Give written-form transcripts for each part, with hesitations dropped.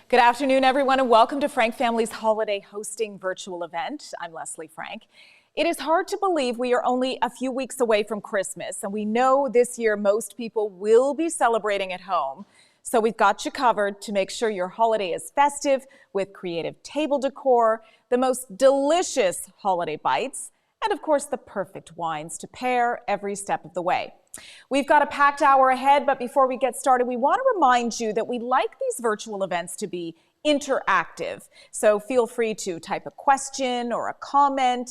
Good afternoon, everyone, and welcome to Frank Family's holiday hosting virtual event. I'm Leslie Frank. It is hard to believe we are only a few weeks away from Christmas, and we know this year most people will be celebrating at home. So we've got you covered to make sure your holiday is festive with creative table decor, the most delicious holiday bites, and of course the perfect wines to pair every step of the way. We've got a packed hour ahead, but before we get started, we want to remind you that we like these virtual events to be interactive. So feel free to type a question or a comment.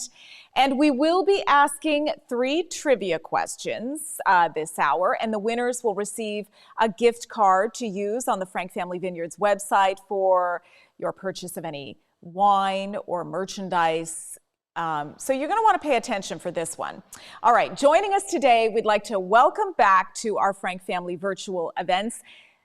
And we will be asking 3 trivia questions this hour, and the winners will receive a gift card to use on the Frank Family Vineyards website for your purchase of any wine or merchandise. So you're going to want to pay attention for this one. All right, joining us today, we'd like to welcome back to our Frank Family virtual events,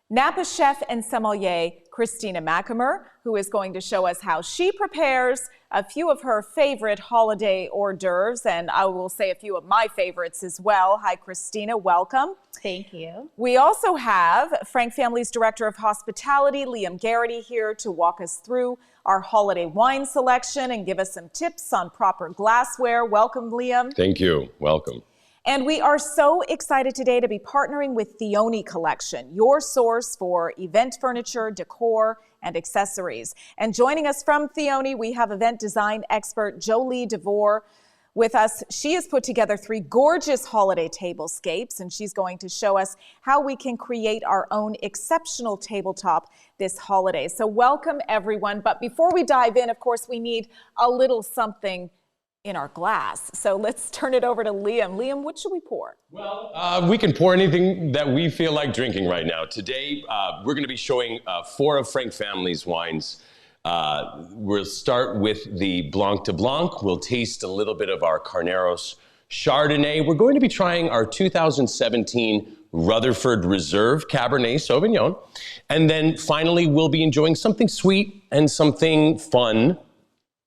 Napa Chef and Sommelier Christina Machamer, who is going to show us how she prepares a few of her favorite holiday hors d'oeuvres, and I will say a few of my favorites as well. Hi, Christina, welcome. Thank you. We also have Frank Family's Director of Hospitality, Gearity, here to walk us through our holiday wine selection and give us some tips on proper glassware. Welcome, Liam. Thank you. Welcome. And we are so excited today to be partnering with Theoni Collection, your source for event furniture, decor, and accessories. And joining us from Theoni, we have event design expert Joli DeVore with us. She has put together 3 gorgeous holiday tablescapes, and she's going to show us how we can create our own exceptional tabletop this holiday. So welcome, everyone. But before we dive in, of course, we need a little something in our glass. So let's turn it over to Liam. Liam, what should we pour? Well, we can pour anything that we feel like drinking right now. Today, we're going to be showing 4 of Frank Family's wines. We'll start with the Blanc de Blanc. We'll taste a little bit of our Carneros Chardonnay. We're going to be trying our 2017 Rutherford Reserve Cabernet Sauvignon. And then finally, we'll be enjoying something sweet and something fun,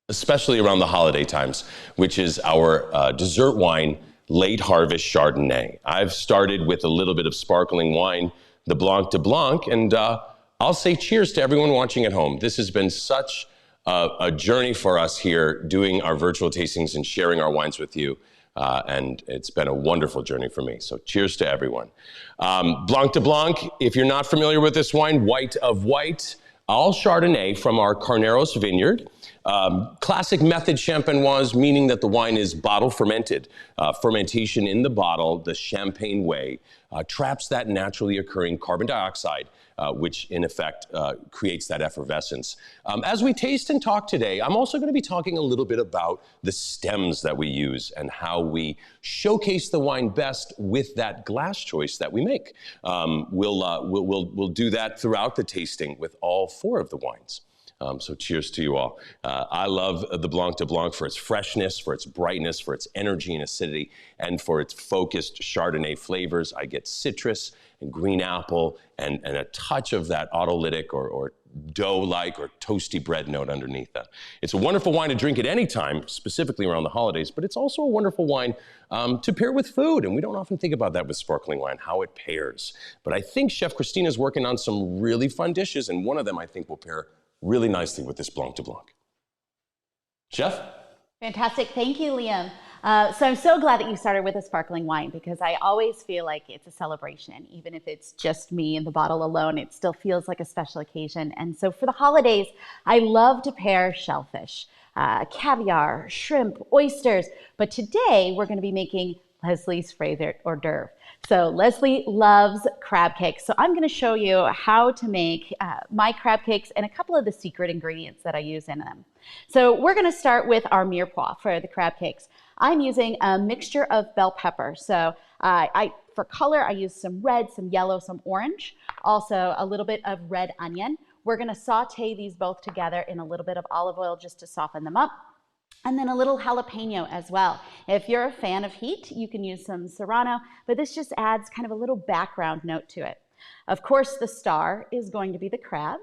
especially around the holiday times, which is our dessert wine, Late Harvest Chardonnay. I've started with a little bit of sparkling wine, the Blanc de Blanc, and I'll say cheers to everyone watching at home. This has been such a journey for us here, doing our virtual tastings and sharing our wines with you, and it's been a wonderful journey for me. So cheers to everyone. Blanc de Blanc, if you're not familiar with this wine, white of white, all Chardonnay from our Carneros vineyard. Classic method champenoise, meaning that the wine is bottle fermented. Fermentation in the bottle, the champagne way, traps that naturally occurring carbon dioxide, which in effect creates that effervescence. As we taste and talk today, I'm also going to be talking a little bit about the stems that we use and how we showcase the wine best with that glass choice that we make. We'll do that throughout the tasting with all 4 of the wines. So cheers to you all. I love the Blanc de Blanc for its freshness, for its brightness, for its energy and acidity, and for its focused Chardonnay flavors. I get citrus and green apple and a touch of that autolytic or dough-like or toasty bread note underneath that. It's a wonderful wine to drink at any time, specifically around the holidays, but it's also a wonderful wine to pair with food. And we don't often think about that with sparkling wine, how it pairs. But I think Chef Christina is working on some really fun dishes, and one of them I think will pair really nicely with this Blanc de Blanc. Chef? Fantastic. Thank you, Liam. So I'm so glad that you started with a sparkling wine, because I always feel like it's a celebration. Even if it's just me and the bottle alone, it still feels like a special occasion. And so for the holidays, I love to pair shellfish, caviar, shrimp, oysters. But today we're going to be making Leslie's favorite hors d'oeuvre. So Leslie loves crab cakes. So I'm going to show you how to make my crab cakes and a couple of the secret ingredients that I use in them. So we're going to start with our mirepoix for the crab cakes. I'm using a mixture of bell pepper. So for color, I use some red, some yellow, some orange, also a little bit of red onion. We're going to saute these both together in a little bit of olive oil just to soften them up. And then a little jalapeno as well. If you're a fan of heat, you can use some serrano, but this just adds kind of a little background note to it. Of course, the star is going to be the crab.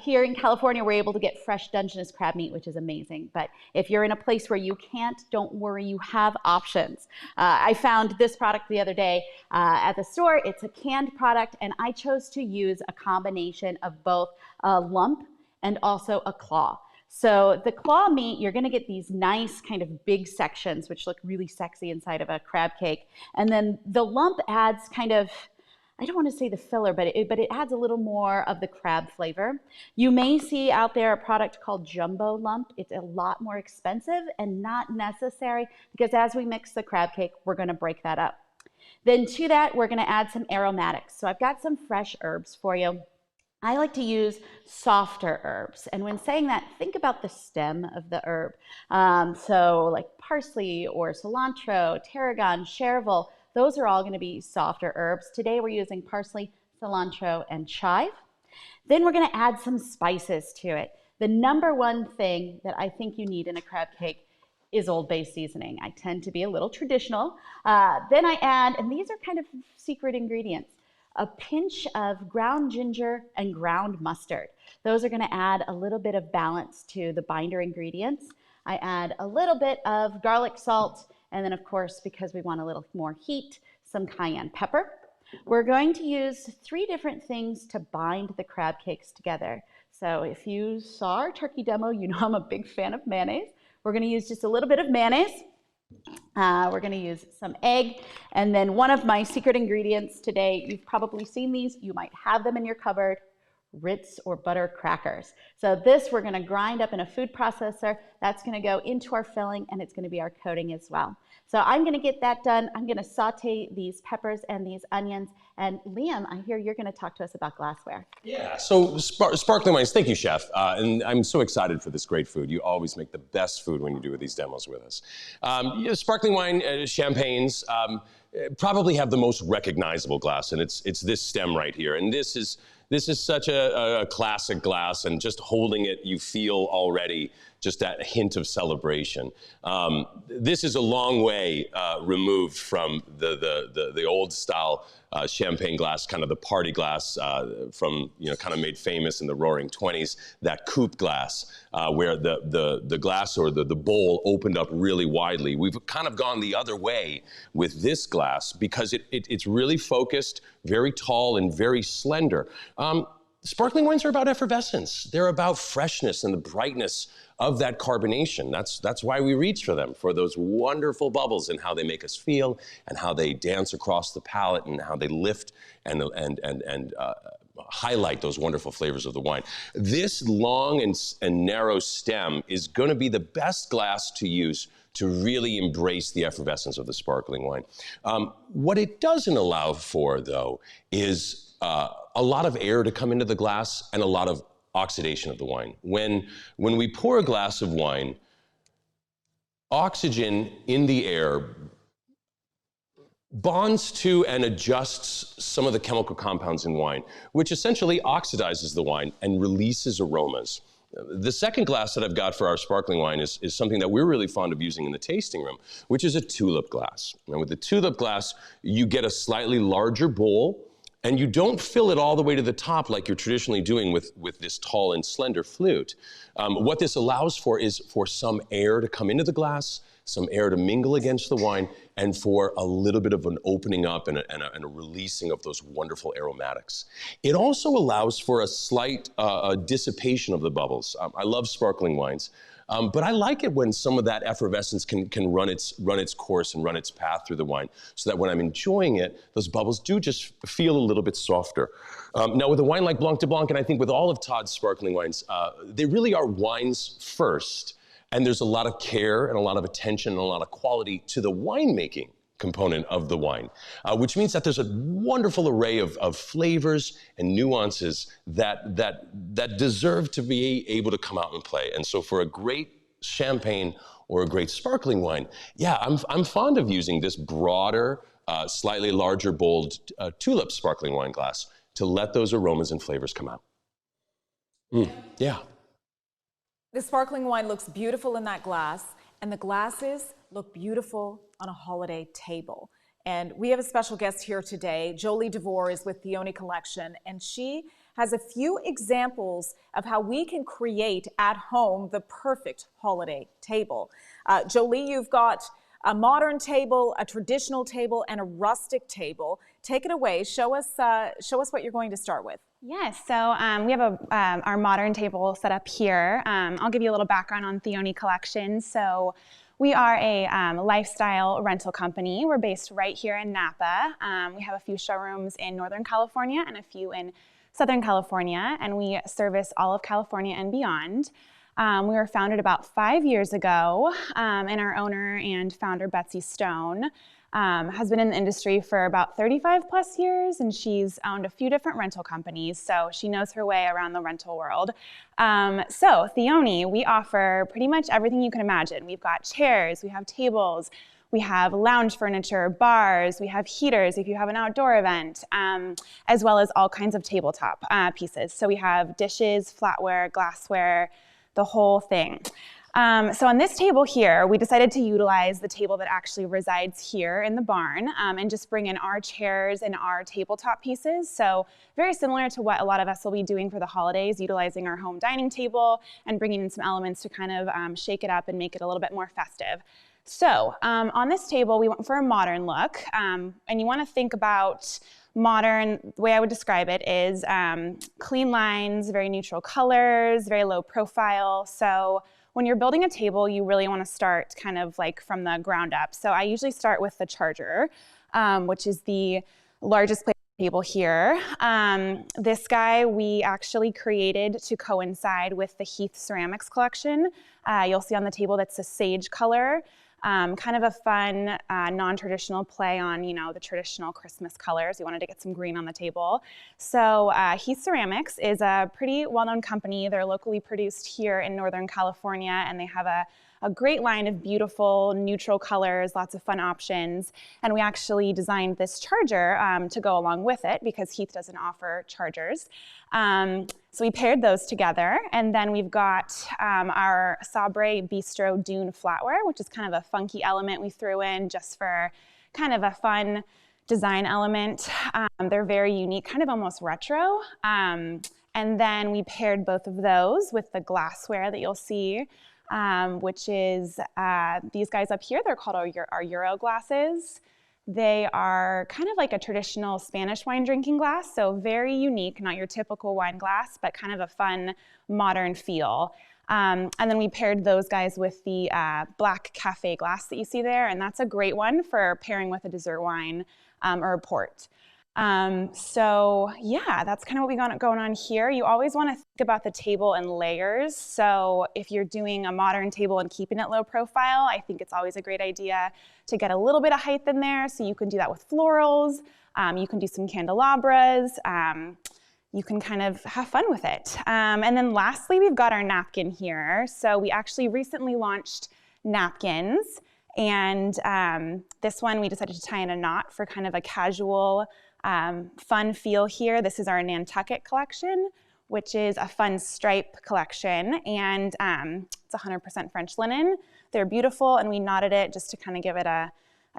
Here in California, we're able to get fresh Dungeness crab meat, which is amazing. But if you're in a place where you can't, don't worry, you have options. I found this product the other day at the store. It's a canned product, and I chose to use a combination of both a lump and also a claw. So the claw meat, you're going to get these nice kind of big sections, which look really sexy inside of a crab cake. And then the lump adds kind of, I don't want to say the filler, but it adds a little more of the crab flavor. You may see out there a product called jumbo lump. It's a lot more expensive and not necessary, because as we mix the crab cake, we're going to break that up. Then to that, we're going to add some aromatics. So I've got some fresh herbs for you. I like to use softer herbs. And when saying that, think about the stem of the herb. So like parsley or cilantro, tarragon, chervil, those are all going to be softer herbs. Today we're using parsley, cilantro, and chive. Then we're going to add some spices to it. The number one thing that I think you need in a crab cake is Old Bay seasoning. I tend to be a little traditional. Then I add, and these are kind of secret ingredients, a pinch of ground ginger and ground mustard. Those are going to add a little bit of balance to the binder ingredients. I add a little bit of garlic salt, and then of course, because we want a little more heat, some cayenne pepper. We're going to use 3 different things to bind the crab cakes together. So if you saw our turkey demo, you know I'm a big fan of mayonnaise. We're going to use just a little bit of mayonnaise. We're going to use some egg, and then one of my secret ingredients today, you've probably seen these, you might have them in your cupboard, Ritz or butter crackers. So this we're going to grind up in a food processor. That's going to go into our filling, and it's going to be our coating as well. So I'm going to get that done. I'm going to saute these peppers and these onions. And Liam, I hear you're going to talk to us about glassware. Yeah, so sparkling wines, thank you, Chef. And I'm so excited for this great food. You always make the best food when you do these demos with us. Sparkling wine, champagnes, probably have the most recognizable glass, and it's this stem right here. And this is such a classic glass, and just holding it, you feel already just that hint of celebration. This is a long way removed from the old style champagne glass, kind of the party glass from, kind of made famous in the roaring 20s, that coupe glass where the glass or the bowl opened up really widely. We've kind of gone the other way with this glass because it's really focused, very tall and very slender. Sparkling wines are about effervescence. They're about freshness and the brightness of that carbonation. That's why we reach for them, for those wonderful bubbles and how they make us feel and how they dance across the palate and how they lift and highlight those wonderful flavors of the wine. This long and narrow stem is going to be the best glass to use to really embrace the effervescence of the sparkling wine. What it doesn't allow for, though, is a lot of air to come into the glass and a lot of oxidation of the wine. When we pour a glass of wine, oxygen in the air bonds to and adjusts some of the chemical compounds in wine, which essentially oxidizes the wine and releases aromas. The second glass that I've got for our sparkling wine is something that we're really fond of using in the tasting room, which is a tulip glass. And with the tulip glass, you get a slightly larger bowl, and you don't fill it all the way to the top like you're traditionally doing with this tall and slender flute. What this allows for is for some air to come into the glass, some air to mingle against the wine, and for a little bit of an opening up and a releasing of those wonderful aromatics. It also allows for a slight dissipation of the bubbles. I love sparkling wines. But I like it when some of that effervescence can run its course and run its path through the wine, so that when I'm enjoying it, those bubbles do just feel a little bit softer. Now with a wine like Blanc de Blanc, and I think with all of Todd's sparkling wines, they really are wines first, and there's a lot of care and a lot of attention and a lot of quality to the winemaking component of the wine, which means that there's a wonderful array of flavors and nuances that deserve to be able to come out and play. And so for a great champagne or a great sparkling wine, yeah, I'm fond of using this broader, slightly larger bowled tulip sparkling wine glass to let those aromas and flavors come out. Yeah. The sparkling wine looks beautiful in that glass, and the glasses look beautiful on a holiday table. And we have a special guest here today. Joli DeVore is with Theoni Collection, and she has a few examples of how we can create at home the perfect holiday table. Joli, you've got a modern table, a traditional table, and a rustic table. Take it away. Show us what you're going to start with. Yes, so we have our modern table set up here. I'll give you a little background on Theoni Collection. So we are a lifestyle rental company. We're based right here in Napa. We have a few showrooms in Northern California and a few in Southern California, and we service all of California and beyond. We were founded about 5 years ago, and our owner and founder, Betsy Stone, has been in the industry for about 35 plus years, and she's owned a few different rental companies, so she knows her way around the rental world. So Theoni, we offer pretty much everything you can imagine. We've got chairs, we have tables, we have lounge furniture, bars, we have heaters if you have an outdoor event, as well as all kinds of tabletop pieces. So we have dishes, flatware, glassware, the whole thing. So on this table here, we decided to utilize the table that actually resides here in the barn and just bring in our chairs and our tabletop pieces. So very similar to what a lot of us will be doing for the holidays, utilizing our home dining table and bringing in some elements to kind of shake it up and make it a little bit more festive. So on this table, we went for a modern look, and you want to think about modern. The way I would describe it is clean lines, very neutral colors, very low profile. So when you're building a table, you really want to start kind of like from the ground up. So I usually start with the charger, which is the largest plate table here. This guy we actually created to coincide with the Heath Ceramics collection. You'll see on the table that's a sage color. Kind of a fun, non-traditional play on, the traditional Christmas colors. We wanted to get some green on the table. So Heath Ceramics is a pretty well-known company. They're locally produced here in Northern California, and they have a great line of beautiful neutral colors, lots of fun options. And we actually designed this charger to go along with it because Heath doesn't offer chargers. So we paired those together, and then we've got our Sabre Bistro Dune flatware, which is kind of a funky element we threw in just for kind of a fun design element. They're very unique, kind of almost retro. And then we paired both of those with the glassware that you'll see, which is these guys up here. They're called our Euro glasses. They are kind of like a traditional Spanish wine drinking glass, so very unique, not your typical wine glass, but kind of a fun, modern feel. And then we paired those guys with the black cafe glass that you see there, and that's a great one for pairing with a dessert wine or a port. So yeah, that's kind of what we got going on here. You always want to think about the table in layers. So if you're doing a modern table and keeping it low profile, I think it's always a great idea to get a little bit of height in there. So you can do that with florals. You can do some candelabras. You can kind of have fun with it. And then lastly, we've got our napkin here. So we actually recently launched napkins. And this one we decided to tie in a knot for kind of a casual, fun feel here. This is our Nantucket collection, which is a fun stripe collection, and it's 100% French linen. They're beautiful, and we knotted it just to kind of give it a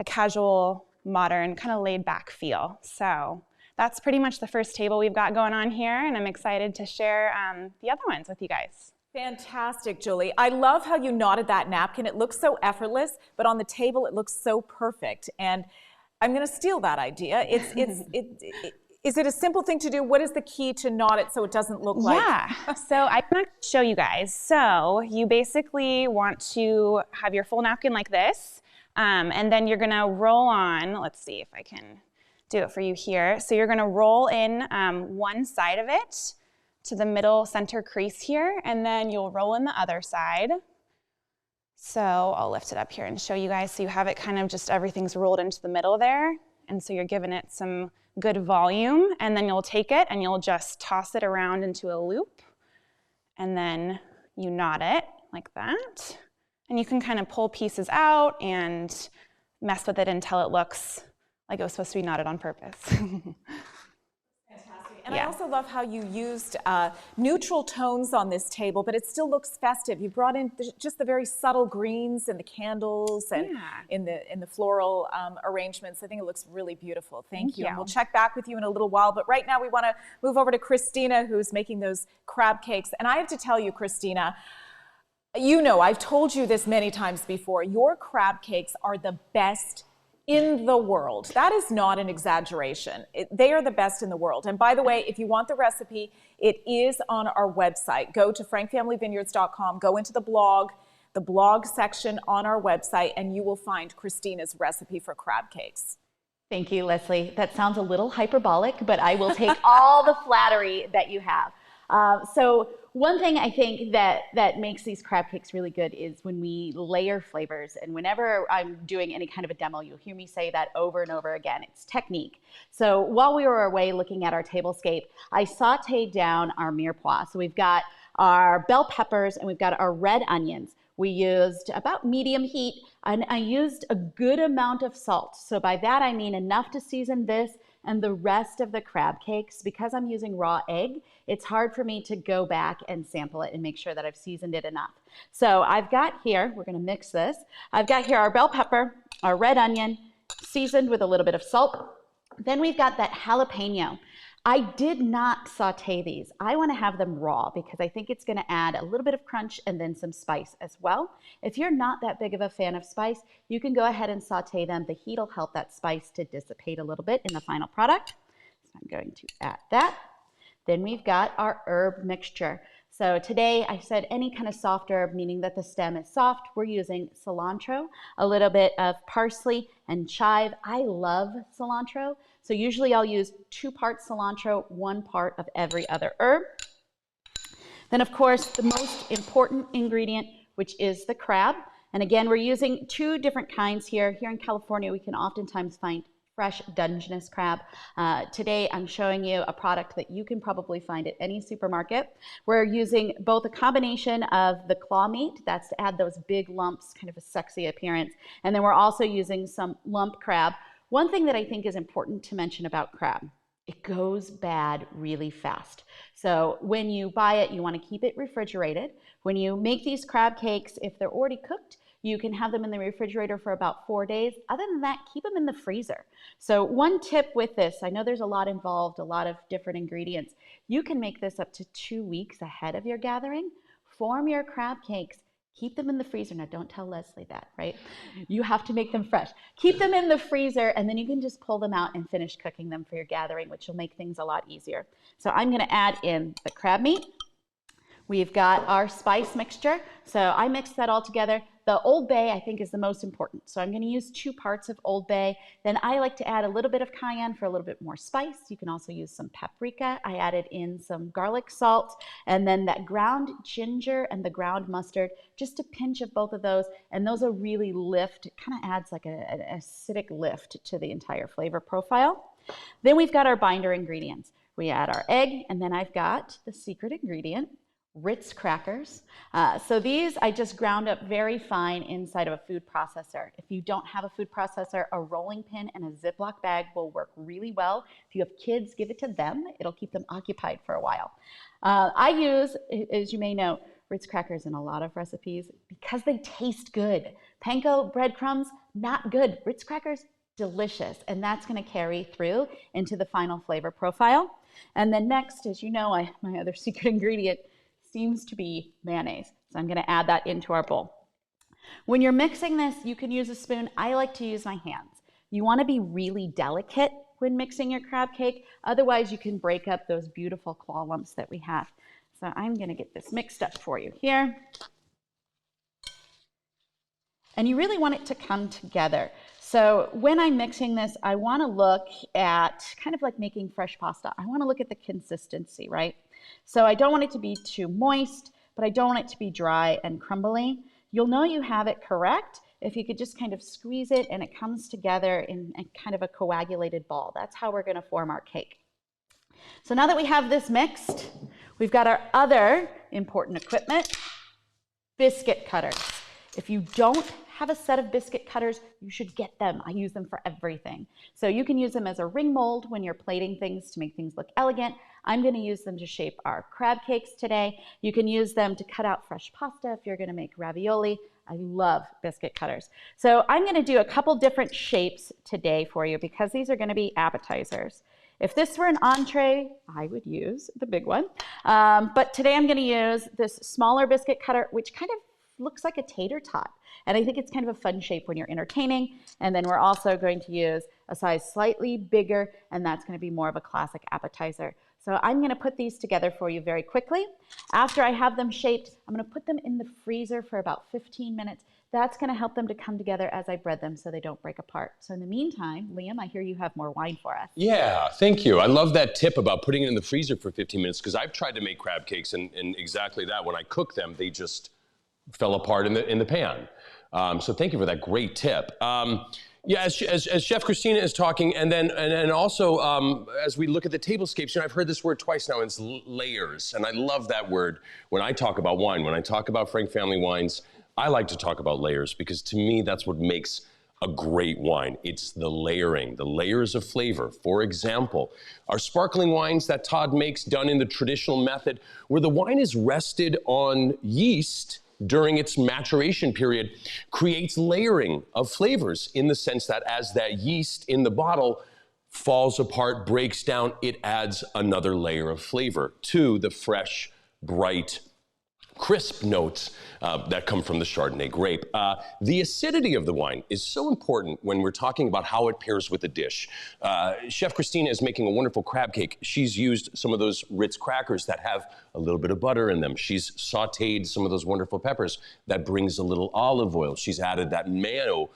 casual, modern, kind of laid back feel. So that's pretty much the first table we've got going on here, and I'm excited to share the other ones with you guys. Fantastic, Joli. I love how you knotted that napkin. It looks so effortless, but on the table it looks so perfect. And I'm going to steal that idea. Is it a simple thing to do? What is the key to knot it so it doesn't look like? Yeah, so I'm going to show you guys. So you basically want to have your full napkin like this, and then you're going to roll on. Let's see if I can do it for you here. So you're going to roll in one side of it to the middle center crease here, and then you'll roll in the other side. So I'll lift it up here and show you guys. So you have it kind of just everything's rolled into the middle there. And so you're giving it some good volume, and then you'll take it and you'll just toss it around into a loop, and then you knot it like that. And you can kind of pull pieces out and mess with it until it looks like it was supposed to be knotted on purpose. Fantastic. And I also love how you used neutral tones on this table, but it still looks festive. You brought in just the very subtle greens and the candles and in the floral arrangements. I think it looks really beautiful. Thank you. And we'll check back with you in a little while. But right now we want to move over to Christina, who's making those crab cakes. And I have to tell you, Christina, you know, I've told you this many times before, your crab cakes are the best in the world. That is not an exaggeration. They are the best in the world. And by the way, if you want the recipe, it is on our website. Go to frankfamilyvineyards.com, go into the blog section on our website, and you will find Christina's recipe for crab cakes. Thank you, Leslie. That sounds a little hyperbolic, but I will take all the flattery that you have. So one thing I think that makes these crab cakes really good is when we layer flavors. And whenever I'm doing any kind of a demo, you'll hear me say that over and over again. It's technique. So while we were away looking at our tablescape, I sauteed down our mirepoix. So we've got our bell peppers and we've got our red onions. We used about medium heat, and I used a good amount of salt. So by that I mean enough to season this and the rest of the crab cakes. Because I'm using raw egg, it's hard for me to go back and sample it and make sure that I've seasoned it enough. So I've got here, we're gonna mix this. I've got here our bell pepper, our red onion, seasoned with a little bit of salt. Then we've got that jalapeno. I did not saute these. I want to have them raw because I think it's going to add a little bit of crunch and then some spice as well. If you're not that big of a fan of spice, you can go ahead and saute them. The heat will help that spice to dissipate a little bit in the final product. So I'm going to add that. Then we've got our herb mixture. So today I said any kind of soft herb, meaning that the stem is soft. We're using cilantro, a little bit of parsley and chive. I love cilantro. So usually I'll use 2 parts cilantro, 1 part of every other herb. Then of course the most important ingredient, which is the crab. And again, we're using 2 different kinds here. Here in California, we can oftentimes find fresh Dungeness crab. Today I'm showing you a product that you can probably find at any supermarket. We're using both a combination of the claw meat, that's to add those big lumps, kind of a sexy appearance, and then we're also using some lump crab. One thing that I think is important to mention about crab, it goes bad really fast. So when you buy it, you want to keep it refrigerated. When you make these crab cakes, if they're already cooked, you can have them in the refrigerator for about 4 days. Other than that, keep them in the freezer. So one tip with this, I know there's a lot involved, a lot of different ingredients. You can make this up to 2 weeks ahead of your gathering. Form your crab cakes. Keep them in the freezer. Now, don't tell Leslie that, right? You have to make them fresh. Keep them in the freezer, and then you can just pull them out and finish cooking them for your gathering, which will make things a lot easier. So I'm going to add in the crab meat. We've got our spice mixture. So I mixed that all together. The Old Bay, I think, is the most important. So I'm going to use 2 parts of Old Bay. Then I like to add a little bit of cayenne for a little bit more spice. You can also use some paprika. I added in some garlic salt, and then that ground ginger and the ground mustard, just a pinch of both of those. And those will really lift, it kind of adds like an acidic lift to the entire flavor profile. Then we've got our binder ingredients. We add our egg, and then I've got the secret ingredient, Ritz crackers. So these I just ground up very fine inside of a food processor. If you don't have a food processor, a rolling pin and a Ziploc bag will work really well. If you have kids, give it to them. It'll keep them occupied for a while. I use, as you may know, Ritz crackers in a lot of recipes because they taste good. Panko breadcrumbs, not good. Ritz crackers, delicious. And that's going to carry through into the final flavor profile. And then next, as you know, my other secret ingredient seems to be mayonnaise. So I'm going to add that into our bowl. When you're mixing this, you can use a spoon. I like to use my hands. You want to be really delicate when mixing your crab cake. Otherwise, you can break up those beautiful claw lumps that we have. So I'm going to get this mixed up for you here. And you really want it to come together. So when I'm mixing this, I want to look at, kind of like making fresh pasta, I want to look at the consistency, right? So I don't want it to be too moist, but I don't want it to be dry and crumbly. You'll know you have it correct if you could just kind of squeeze it and it comes together in a kind of a coagulated ball. That's how we're going to form our cake. So now that we have this mixed, we've got our other important equipment, biscuit cutters. If you don't have a set of biscuit cutters, you should get them. I use them for everything. So you can use them as a ring mold when you're plating things to make things look elegant. I'm going to use them to shape our crab cakes today. You can use them to cut out fresh pasta if you're going to make ravioli. I love biscuit cutters. So I'm going to do a couple different shapes today for you because these are going to be appetizers. If this were an entree, I would use the big one. But today I'm going to use this smaller biscuit cutter, which kind of looks like a tater tot. And I think it's kind of a fun shape when you're entertaining. And then we're also going to use a size slightly bigger, and that's going to be more of a classic appetizer. So I'm going to put these together for you very quickly. After I have them shaped, I'm going to put them in the freezer for about 15 minutes. That's going to help them to come together as I bread them so they don't break apart. So in the meantime, Liam, I hear you have more wine for us. Yeah, thank you. I love that tip about putting it in the freezer for 15 minutes because I've tried to make crab cakes and exactly that. When I cook them, they just fell apart in the pan. So thank you for that great tip. Yeah, as Chef Christina is talking, and also as we look at the tablescapes, I've heard this word twice now, it's layers, and I love that word when I talk about wine. When I talk about Frank Family Wines, I like to talk about layers because to me, that's what makes a great wine. It's the layering, the layers of flavor. For example, our sparkling wines that Todd makes done in the traditional method, where the wine is rested on yeast during its maturation period, creates layering of flavors in the sense that as that yeast in the bottle falls apart, breaks down, it adds another layer of flavor to the fresh, bright, crisp notes that come from the Chardonnay grape. The acidity of the wine is so important when we're talking about how it pairs with a dish. Chef Christina is making a wonderful crab cake. She's used some of those Ritz crackers that have a little bit of butter in them. She's sauteed some of those wonderful peppers that brings a little olive oil. She's added that mayo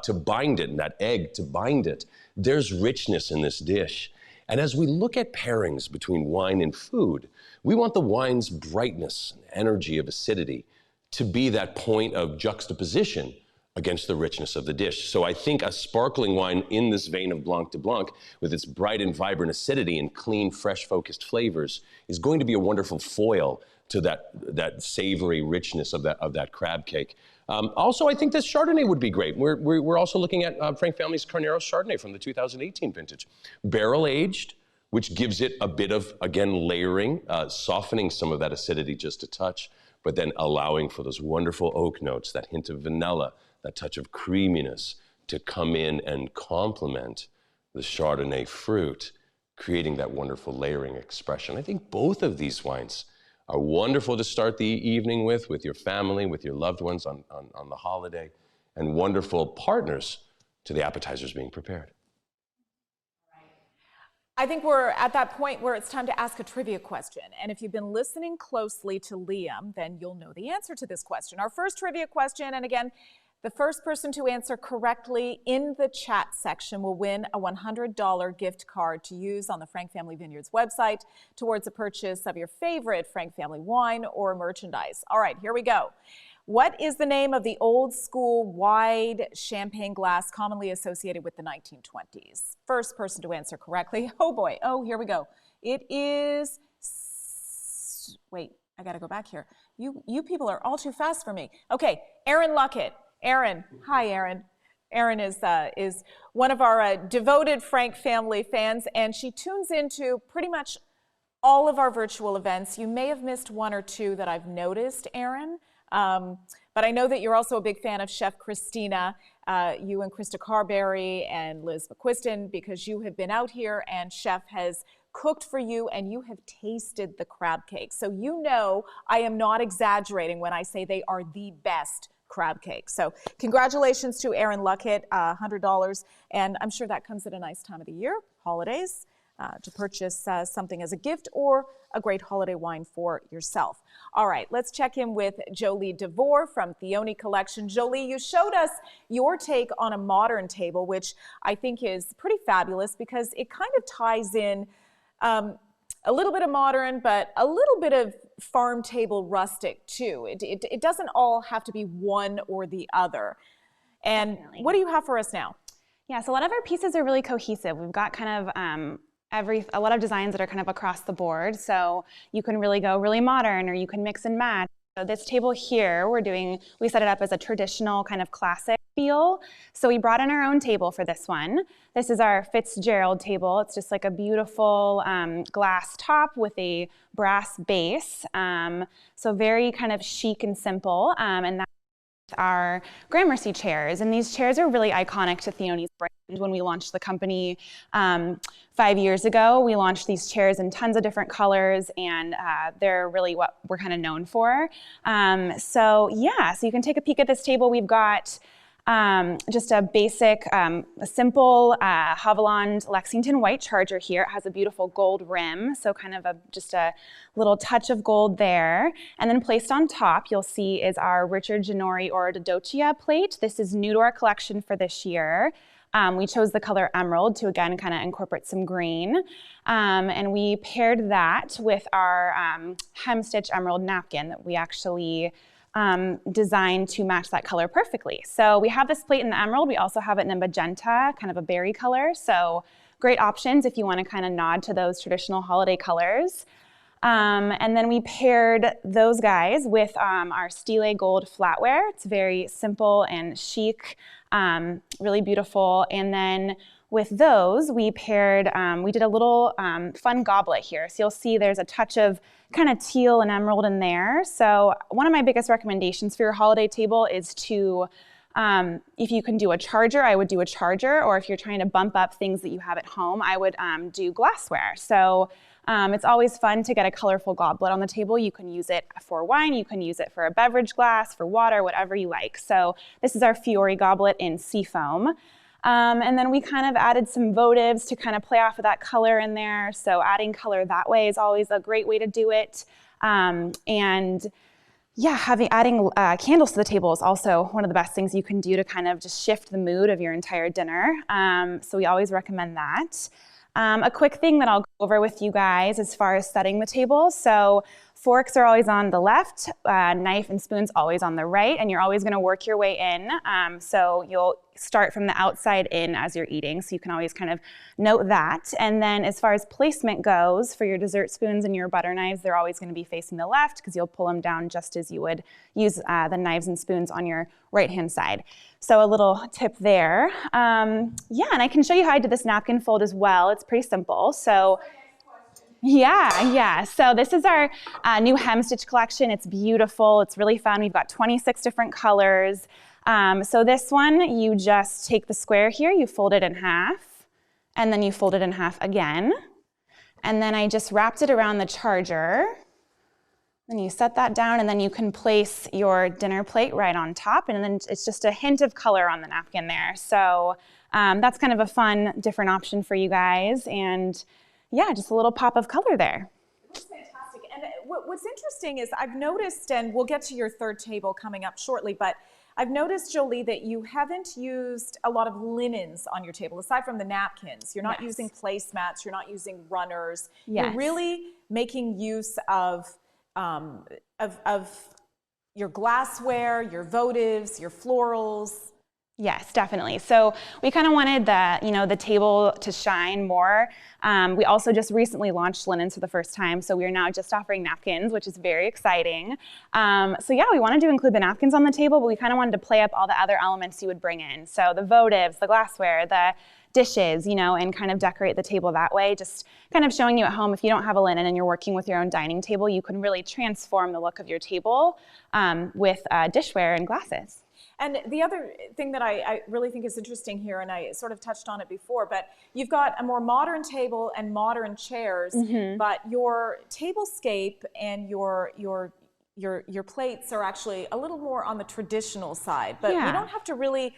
to bind it and that egg to bind it. There's richness in this dish. And as we look at pairings between wine and food, we want the wine's brightness, energy of acidity to be that point of juxtaposition against the richness of the dish. So I think a sparkling wine in this vein of Blanc de Blanc with its bright and vibrant acidity and clean, fresh, focused flavors is going to be a wonderful foil to that savory richness of that crab cake. Also, I think this Chardonnay would be great. We're also looking at Frank Family's Carneros Chardonnay from the 2018 vintage. Barrel aged, which gives it a bit of, again, layering, softening some of that acidity just a touch, but then allowing for those wonderful oak notes, that hint of vanilla, that touch of creaminess to come in and complement the Chardonnay fruit, creating that wonderful layering expression. I think both of these wines are wonderful to start the evening with your family, with your loved ones on the holiday, and wonderful partners to the appetizers being prepared. I think we're at that point where it's time to ask a trivia question. And if you've been listening closely to Liam, then you'll know the answer to this question. Our first trivia question, and again, the first person to answer correctly in the chat section will win a $100 gift card to use on the Frank Family Vineyards website towards a purchase of your favorite Frank Family wine or merchandise. All right, here we go. What is the name of the old school wide champagne glass commonly associated with the 1920s? First person to answer correctly. Oh boy, oh, here we go. It is, wait, I gotta go back here. You people are all too fast for me. Okay, Aaron Luckett. Aaron, hi Aaron. Aaron is one of our devoted Frank Family fans, and she tunes into pretty much all of our virtual events. You may have missed one or two that I've noticed, Aaron, but I know that you're also a big fan of Chef Christina, you and Krista Carberry and Liz McQuiston, because you have been out here and Chef has cooked for you and you have tasted the crab cakes. So you know I am not exaggerating when I say they are the best crab cake. So congratulations to Aaron Luckett, $100. And I'm sure that comes at a nice time of the year, holidays, to purchase something as a gift or a great holiday wine for yourself. All right, let's check in with Joli DeVore from Theoni Collection. Joli, you showed us your take on a modern table, which I think is pretty fabulous because it kind of ties in a little bit of modern, but a little bit of farm table rustic too. It doesn't all have to be one or the other. And definitely. What do you have for us now? Yeah, so a lot of our pieces are really cohesive. We've got kind of a lot of designs that are kind of across the board. So you can really go really modern or you can mix and match. So this table here, we set it up as a traditional kind of classic feel. So we brought in our own table for this one. This is our Fitzgerald table. It's just like a beautiful glass top with a brass base. So very kind of chic and simple. And that's our Gramercy chairs. And these chairs are really iconic to Theoni's brand. When we launched the company 5 years ago, we launched these chairs in tons of different colors, and they're really what we're kind of known for. So you can take a peek at this table. We've got just a basic, a simple Haviland Lexington white charger here. It has a beautiful gold rim, so kind of just a little touch of gold there. And then placed on top, you'll see, is our Richard Ginori Oro d'Adocchia plate. This is new to our collection for this year. We chose the color emerald to, again, kind of incorporate some green. And we paired that with our hem stitch emerald napkin that we actually designed to match that color perfectly. So we have this plate in the emerald. We also have it in a magenta, kind of a berry color. So great options if you want to kind of nod to those traditional holiday colors. And then we paired those guys with our Stile Gold flatware. It's very simple and chic, really beautiful. And then with those, we paired, we did a little fun goblet here. So you'll see there's a touch of kind of teal and emerald in there. So one of my biggest recommendations for your holiday table is to, if you can do a charger, I would do a charger. Or if you're trying to bump up things that you have at home, I would do glassware. So it's always fun to get a colorful goblet on the table. You can use it for wine, you can use it for a beverage glass, for water, whatever you like. So this is our Fiori goblet in seafoam. And then we kind of added some votives to kind of play off of that color in there. So adding color that way is always a great way to do it. Adding candles to the table is also one of the best things you can do to kind of just shift the mood of your entire dinner. So we always recommend that. A quick thing that I'll go over with you guys as far as setting the table. So forks are always on the left, knife and spoons always on the right, and you're always going to work your way in. So you'll start from the outside in as you're eating, so you can always kind of note that. And then as far as placement goes, for your dessert spoons and your butter knives, they're always going to be facing the left because you'll pull them down just as you would use the knives and spoons on your right-hand side. So a little tip there. And I can show you how I did this napkin fold as well. It's pretty simple. So so this is our new hem stitch collection. It's beautiful. It's really fun. We've got 26 different colors. So this one, you just take the square here, you fold it in half, and then you fold it in half again. And then I just wrapped it around the charger. Then you set that down, and then you can place your dinner plate right on top, and then it's just a hint of color on the napkin there. So that's kind of a fun, different option for you guys. And just a little pop of color there. That's fantastic. And what's interesting is I've noticed, and we'll get to your third table coming up shortly, but I've noticed, Jolie, that you haven't used a lot of linens on your table, aside from the napkins. You're not using placemats, you're not using runners. You're really making use of your glassware, your votives, your florals. Yes, definitely. So we kind of wanted the table to shine more. We also just recently launched linens for the first time, so we are now just offering napkins, which is very exciting. We wanted to include the napkins on the table, but we kind of wanted to play up all the other elements you would bring in. So the votives, the glassware, the dishes, and kind of decorate the table that way. Just kind of showing you at home, if you don't have a linen and you're working with your own dining table, you can really transform the look of your table with dishware and glasses. And the other thing that I really think is interesting here, and I sort of touched on it before, but you've got a more modern table and modern chairs, but your tablescape and your plates are actually a little more on the traditional side. But we don't have to really,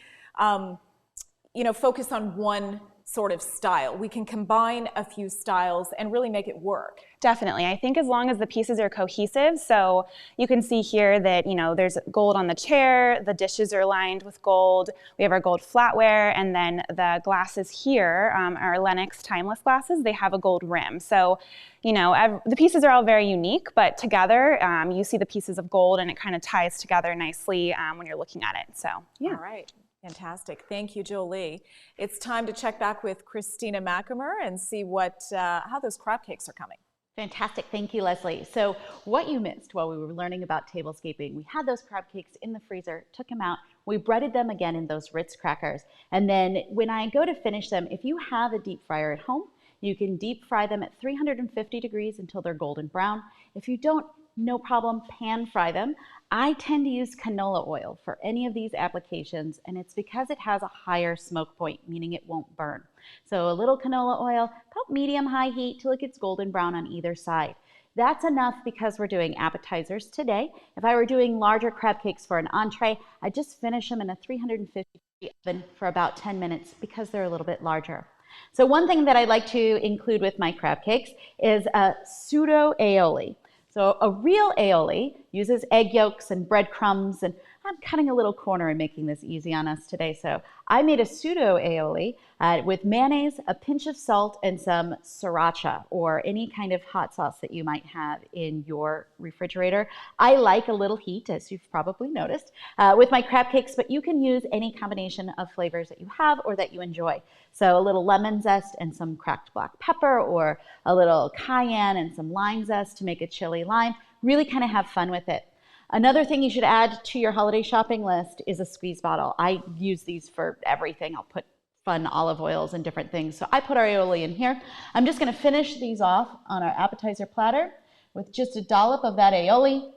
focus on one sort of style. We can combine a few styles and really make it work. Definitely. I think as long as the pieces are cohesive, so you can see here that, there's gold on the chair, the dishes are lined with gold, we have our gold flatware, and then the glasses here, our Lennox timeless glasses, they have a gold rim. So, the pieces are all very unique, but together you see the pieces of gold and it kind of ties together nicely when you're looking at it. So, All right. Fantastic. Thank you, Jolie. It's time to check back with Christina Machamer and see how those crab cakes are coming. Fantastic. Thank you, Leslie. So what you missed while we were learning about tablescaping, we had those crab cakes in the freezer, took them out. We breaded them again in those Ritz crackers. And then when I go to finish them, if you have a deep fryer at home, you can deep fry them at 350 degrees until they're golden brown. If you don't, no problem, pan fry them. I tend to use canola oil for any of these applications, and it's because it has a higher smoke point, meaning it won't burn. So a little canola oil, about medium-high heat till it gets golden brown on either side. That's enough because we're doing appetizers today. If I were doing larger crab cakes for an entree, I just finish them in a 350 degree oven for about 10 minutes because they're a little bit larger. So one thing that I like to include with my crab cakes is a pseudo aioli. So a real aioli uses egg yolks and breadcrumbs, and I'm cutting a little corner and making this easy on us today. So I made a pseudo aioli with mayonnaise, a pinch of salt, and some sriracha or any kind of hot sauce that you might have in your refrigerator. I like a little heat, as you've probably noticed, with my crab cakes, but you can use any combination of flavors that you have or that you enjoy. So a little lemon zest and some cracked black pepper, or a little cayenne and some lime zest to make a chili lime. Really kind of have fun with it. Another thing you should add to your holiday shopping list is a squeeze bottle. I use these for everything. I'll put fun olive oils and different things. So I put our aioli in here. I'm just going to finish these off on our appetizer platter with just a dollop of that aioli,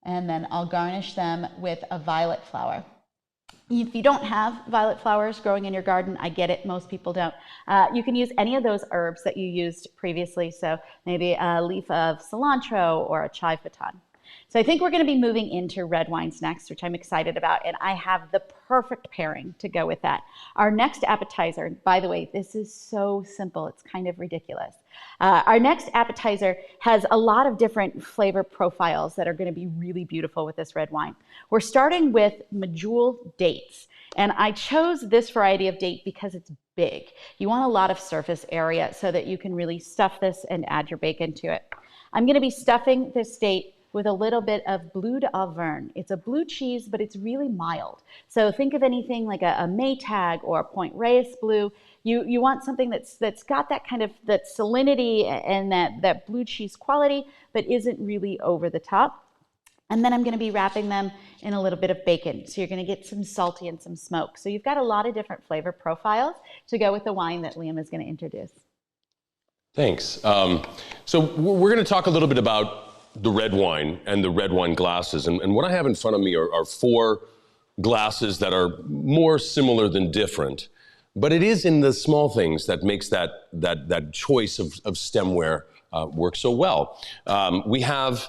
and then I'll garnish them with a violet flower. If you don't have violet flowers growing in your garden, I get it, most people don't. You can use any of those herbs that you used previously, so maybe a leaf of cilantro or a chive baton. So I think we're going to be moving into red wines next, which I'm excited about, and I have the perfect pairing to go with that. Our next appetizer, by the way, this is so simple, it's kind of ridiculous. Our next appetizer has a lot of different flavor profiles that are going to be really beautiful with this red wine. We're starting with medjool dates, and I chose this variety of date because it's big. You want a lot of surface area so that you can really stuff this and add your bacon to it. I'm going to be stuffing this date with a little bit of bleu d'Auvergne. It's a blue cheese, but it's really mild. So think of anything like a Maytag or a Point Reyes blue. You want something that's got that kind of that salinity and that blue cheese quality, but isn't really over the top. And then I'm gonna be wrapping them in a little bit of bacon. So you're gonna get some salty and some smoke. So you've got a lot of different flavor profiles to go with the wine that Liam is gonna introduce. Thanks. So we're going to talk a little bit about the red wine and the red wine glasses. And what I have in front of me are 4 glasses that are more similar than different. But it is in the small things that makes that choice of stemware work so well. We have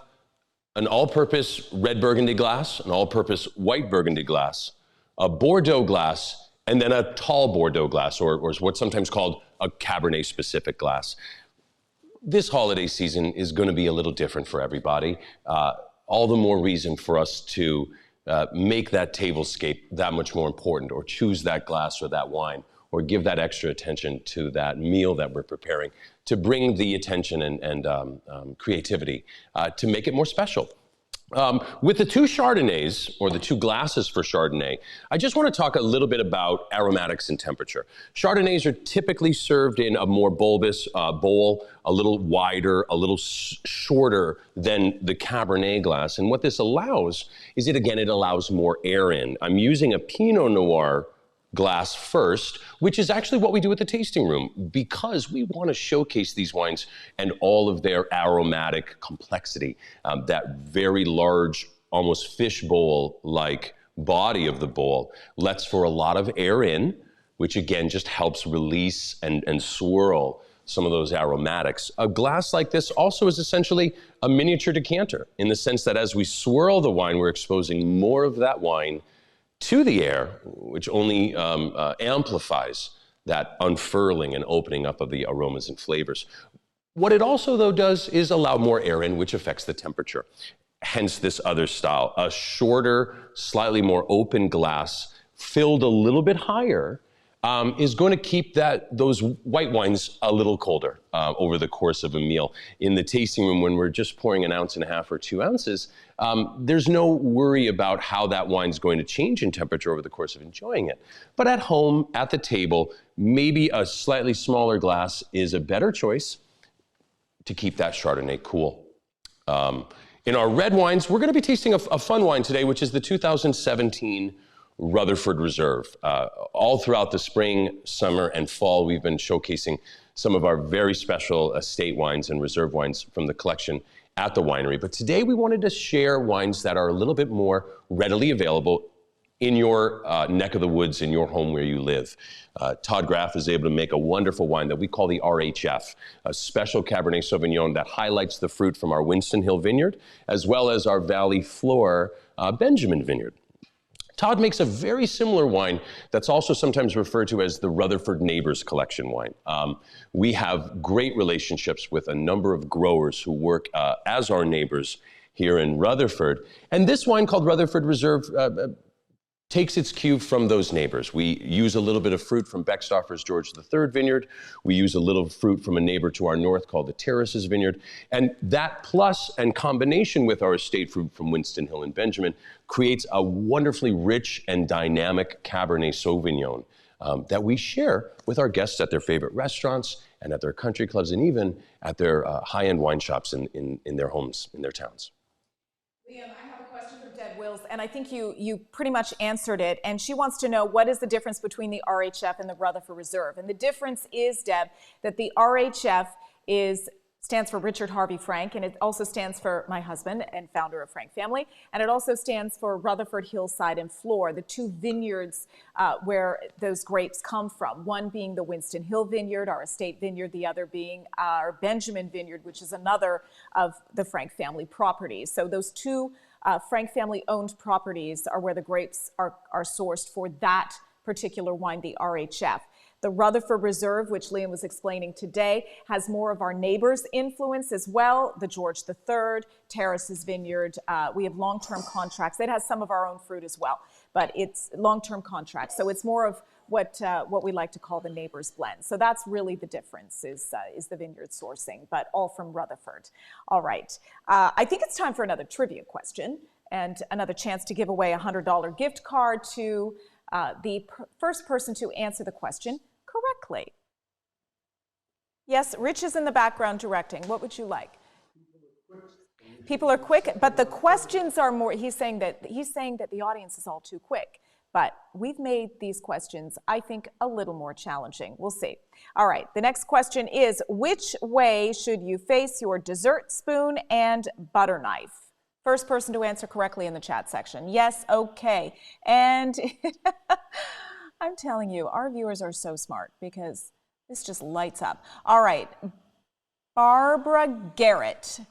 an all-purpose red burgundy glass, an all-purpose white burgundy glass, a Bordeaux glass, and then a tall Bordeaux glass, or what's sometimes called a Cabernet-specific glass. This holiday season is going to be a little different for everybody. All the more reason for us to make that tablescape that much more important, or choose that glass or that wine, or give that extra attention to that meal that we're preparing, to bring the attention and creativity to make it more special. With the 2 Chardonnays, or the 2 glasses for Chardonnay, I just want to talk a little bit about aromatics and temperature. Chardonnays are typically served in a more bulbous bowl, a little wider, a little shorter than the Cabernet glass. And what this allows is it allows more air in. I'm using a Pinot Noir glass first, which is actually what we do at the tasting room, because we want to showcase these wines and all of their aromatic complexity. That very large, almost fishbowl-like body of the bowl lets for a lot of air in, which again just helps release and swirl some of those aromatics. A glass like this also is essentially a miniature decanter, in the sense that as we swirl the wine, we're exposing more of that wine to the air, which only amplifies that unfurling and opening up of the aromas and flavors. What it also, though, does is allow more air in, which affects the temperature. Hence this other style, a shorter, slightly more open glass, filled a little bit higher, is going to keep those white wines a little colder over the course of a meal. In the tasting room, when we're just pouring 1.5 ounces or 2 ounces, there's no worry about how that wine's going to change in temperature over the course of enjoying it. But at home, at the table, maybe a slightly smaller glass is a better choice to keep that Chardonnay cool. In our red wines, we're going to be tasting a fun wine today, which is the 2017 Rutherford Reserve. All throughout the spring, summer, and fall, we've been showcasing some of our very special estate wines and reserve wines from the collection at the winery. But today we wanted to share wines that are a little bit more readily available in your neck of the woods, in your home where you live. Todd Graff is able to make a wonderful wine that we call the RHF, a special Cabernet Sauvignon that highlights the fruit from our Winston Hill vineyard, as well as our Valley Floor Benjamin vineyard. Todd makes a very similar wine that's also sometimes referred to as the Rutherford Neighbors Collection wine. We have great relationships with a number of growers who work as our neighbors here in Rutherford. And this wine called Rutherford Reserve takes its cue from those neighbors. We use a little bit of fruit from Beckstoffer's George III vineyard. We use a little fruit from a neighbor to our north called the Terraces vineyard. And that plus and combination with our estate fruit from Winston Hill and Benjamin creates a wonderfully rich and dynamic Cabernet Sauvignon that we share with our guests at their favorite restaurants and at their country clubs and even at their high-end wine shops in their homes, in their towns. Liam, I have a question from Deb Wills, and I think you pretty much answered it. And she wants to know, what is the difference between the RHF and the Rutherford Reserve? And the difference is, Deb, that the RHF stands for Richard Harvey Frank, and it also stands for my husband and founder of Frank Family, and it also stands for Rutherford Hillside and Floor, the two vineyards where those grapes come from, one being the Winston Hill vineyard, our estate vineyard, the other being our Benjamin vineyard, which is another of the Frank Family properties. So those two Frank Family owned properties are where the grapes are sourced for that particular wine, the RHF. The Rutherford Reserve, which Liam was explaining today, has more of our neighbors' influence as well. The George III, Terraces Vineyard. We have long-term contracts. It has some of our own fruit as well, but it's long-term contracts. So it's more of what we like to call the neighbors blend. So that's really the difference is the vineyard sourcing, but all from Rutherford. All right. I think it's time for another trivia question and another chance to give away a $100 gift card to the first person to answer the question correctly. Yes, Rich is in the background directing. What would you like? People are quick, but the questions are more. He's saying that the audience is all too quick. But we've made these questions, I think, a little more challenging. We'll see. All right, the next question is, which way should you face your dessert spoon and butter knife? First person to answer correctly in the chat section. Yes, okay. And I'm telling you, our viewers are so smart because this just lights up. All right, Barbara Garrett.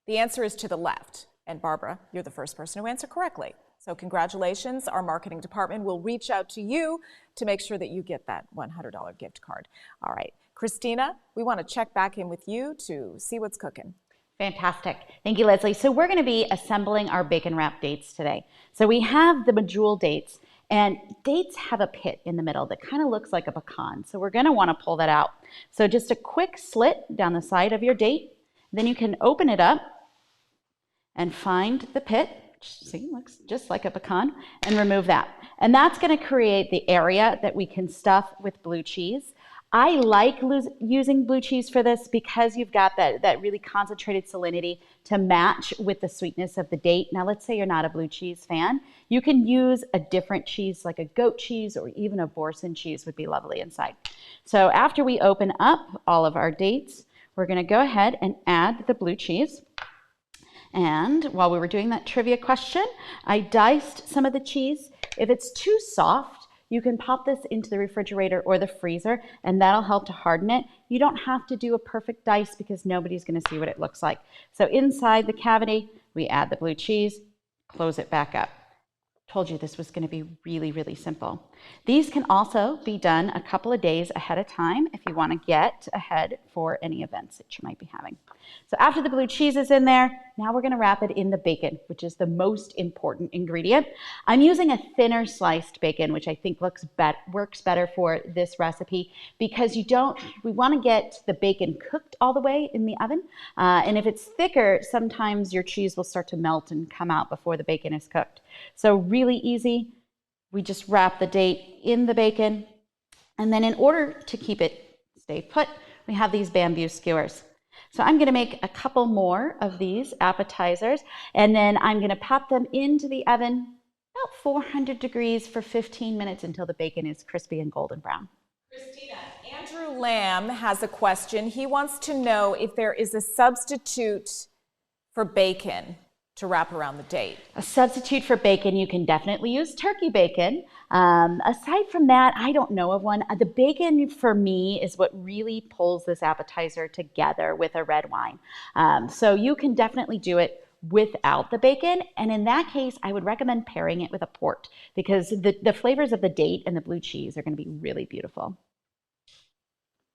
The answer is to the left. And Barbara, you're the first person to answer correctly. So congratulations. Our marketing department will reach out to you to make sure that you get that $100 gift card. All right, Christina, we want to check back in with you to see what's cooking. Fantastic. Thank you, Leslie. So we're going to be assembling our bacon wrap dates today. So we have the medjool dates, and dates have a pit in the middle that kind of looks like a pecan. So we're going to want to pull that out. So just a quick slit down the side of your date. Then you can open it up and find the pit. See, looks just like a pecan, and remove that. And that's going to create the area that we can stuff with blue cheese. I like using blue cheese for this because you've got that really concentrated salinity to match with the sweetness of the date. Now, let's say you're not a blue cheese fan. You can use a different cheese like a goat cheese or even a Boursin cheese would be lovely inside. So after we open up all of our dates, we're going to go ahead and add the blue cheese. And while we were doing that trivia question, I diced some of the cheese. If it's too soft, you can pop this into the refrigerator or the freezer, and that'll help to harden it. You don't have to do a perfect dice because nobody's going to see what it looks like. So inside the cavity, we add the blue cheese, close it back up. Told you this was going to be really, really simple. These can also be done a couple of days ahead of time if you want to get ahead for any events that you might be having. So after the blue cheese is in there, now we're going to wrap it in the bacon, which is the most important ingredient. I'm using a thinner sliced bacon, which I think works better for this recipe because we want to get the bacon cooked all the way in the oven. And if it's thicker, sometimes your cheese will start to melt and come out before the bacon is cooked. So really easy. We just wrap the date in the bacon. And then in order to keep it stay put, we have these bamboo skewers. So I'm going to make a couple more of these appetizers, and then I'm going to pop them into the oven about 400 degrees for 15 minutes until the bacon is crispy and golden brown. Christina, Andrew Lamb has a question. He wants to know if there is a substitute for bacon to wrap around the date. A substitute for bacon, you can definitely use turkey bacon. Aside from that, I don't know of one. The bacon for me is what really pulls this appetizer together with a red wine. So you can definitely do it without the bacon. And in that case, I would recommend pairing it with a port because the flavors of the date and the blue cheese are going to be really beautiful.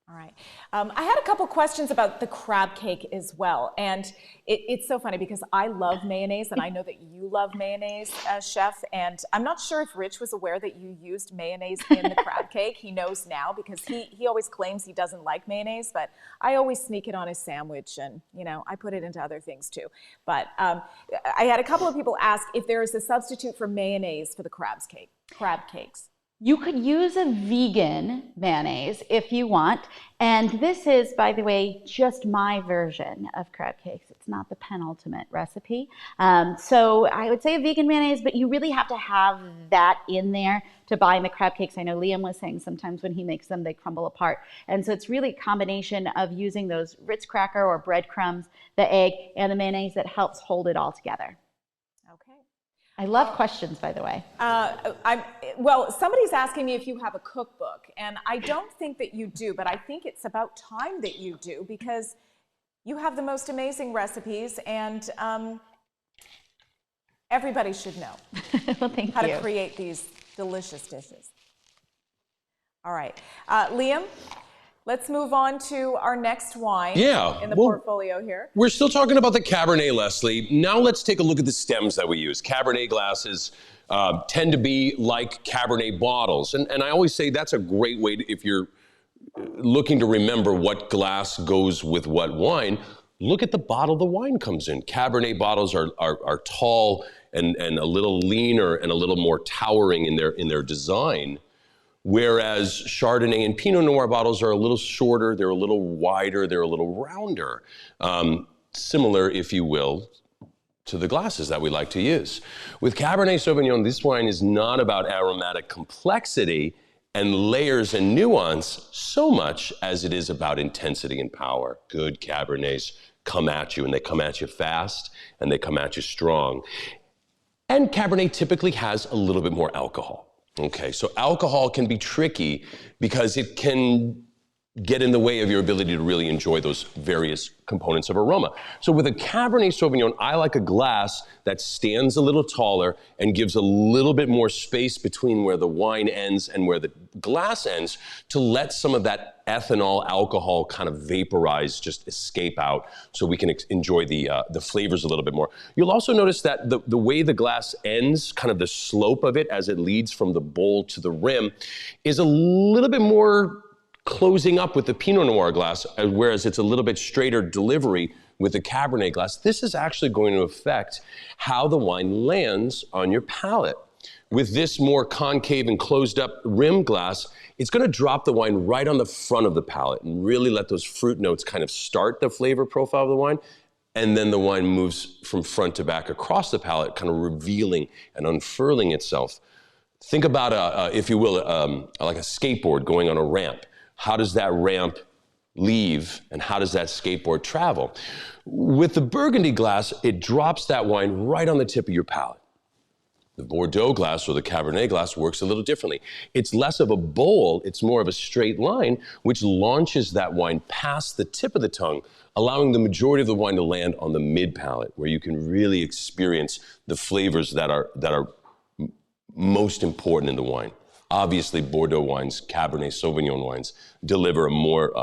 All right. I had a couple questions about the crab cake as well. And it's so funny because I love mayonnaise and I know that you love mayonnaise, Chef. And I'm not sure if Rich was aware that you used mayonnaise in the crab cake. He knows now because he always claims he doesn't like mayonnaise, but I always sneak it on his sandwich and, you know, I put it into other things too. But I had a couple of people ask if there is a substitute for mayonnaise for the crab cakes. You could use a vegan mayonnaise if you want. And this is, by the way, just my version of crab cakes. It's not the penultimate recipe. So I would say a vegan mayonnaise, but you really have to have that in there to buy in the crab cakes. I know Liam was saying sometimes when he makes them, they crumble apart. And so it's really a combination of using those Ritz cracker or breadcrumbs, the egg, and the mayonnaise that helps hold it all together. I love questions, by the way. Well, somebody's asking me if you have a cookbook, and I don't think that you do, but I think it's about time that you do because you have the most amazing recipes, and everybody should know well, how to create these delicious dishes. All right, Liam, let's move on to our next wine in the portfolio here. We're still talking about the Cabernet, Leslie. Now let's take a look at the stems that we use. Cabernet glasses tend to be like Cabernet bottles. And I always say that's a great way to, if you're looking to remember what glass goes with what wine, look at the bottle the wine comes in. Cabernet bottles are tall and a little leaner and a little more towering in their design. Whereas Chardonnay and Pinot Noir bottles are a little shorter, they're a little wider, they're a little rounder. Similar, if you will, to the glasses that we like to use. With Cabernet Sauvignon, this wine is not about aromatic complexity and layers and nuance so much as it is about intensity and power. Good Cabernets come at you, and they come at you fast, and they come at you strong. And Cabernet typically has a little bit more alcohol. Okay, so alcohol can be tricky because it can get in the way of your ability to really enjoy those various components of aroma. So with a Cabernet Sauvignon, I like a glass that stands a little taller and gives a little bit more space between where the wine ends and where the glass ends to let some of that ethanol alcohol kind of vaporize, just escape out so we can enjoy the flavors a little bit more. You'll also notice that the way the glass ends, kind of the slope of it as it leads from the bowl to the rim, is a little bit more closing up with the Pinot Noir glass, whereas it's a little bit straighter delivery with the Cabernet glass. This is actually going to affect how the wine lands on your palate. With this more concave and closed up rim glass, it's going to drop the wine right on the front of the palate and really let those fruit notes kind of start the flavor profile of the wine. And then the wine moves from front to back across the palate, kind of revealing and unfurling itself. Think about, if you will, like a skateboard going on a ramp. How does that ramp leave and how does that skateboard travel? With the Burgundy glass, it drops that wine right on the tip of your palate. The Bordeaux glass or the Cabernet glass works a little differently. It's less of a bowl, it's more of a straight line, which launches that wine past the tip of the tongue, allowing the majority of the wine to land on the mid palate, where you can really experience the flavors that are most important in the wine. Obviously, Bordeaux wines, Cabernet Sauvignon wines deliver a more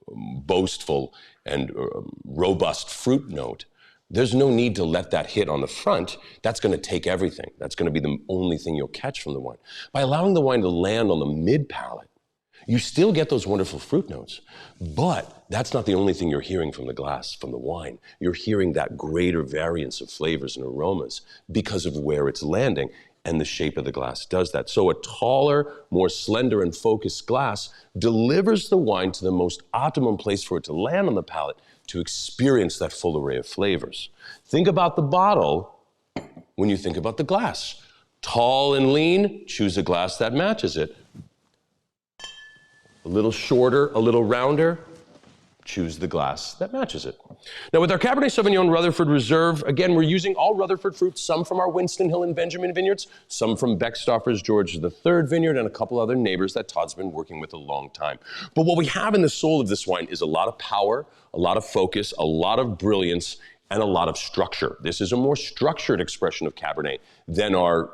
boastful and robust fruit note. There's no need to let that hit on the front. That's going to take everything. That's going to be the only thing you'll catch from the wine. By allowing the wine to land on the mid palate, you still get those wonderful fruit notes, but that's not the only thing you're hearing from the glass, from the wine. You're hearing that greater variance of flavors and aromas because of where it's landing. And the shape of the glass does that. So a taller, more slender and focused glass delivers the wine to the most optimum place for it to land on the palate to experience that full array of flavors. Think about the bottle when you think about the glass. Tall and lean, choose a glass that matches it. A little shorter, a little rounder, choose the glass that matches it. Now with our Cabernet Sauvignon Rutherford Reserve, again, we're using all Rutherford fruits, some from our Winston Hill and Benjamin vineyards, some from Beckstoffer's George III vineyard, and a couple other neighbors that Todd's been working with a long time. But what we have in the soul of this wine is a lot of power, a lot of focus, a lot of brilliance, and a lot of structure. This is a more structured expression of Cabernet than our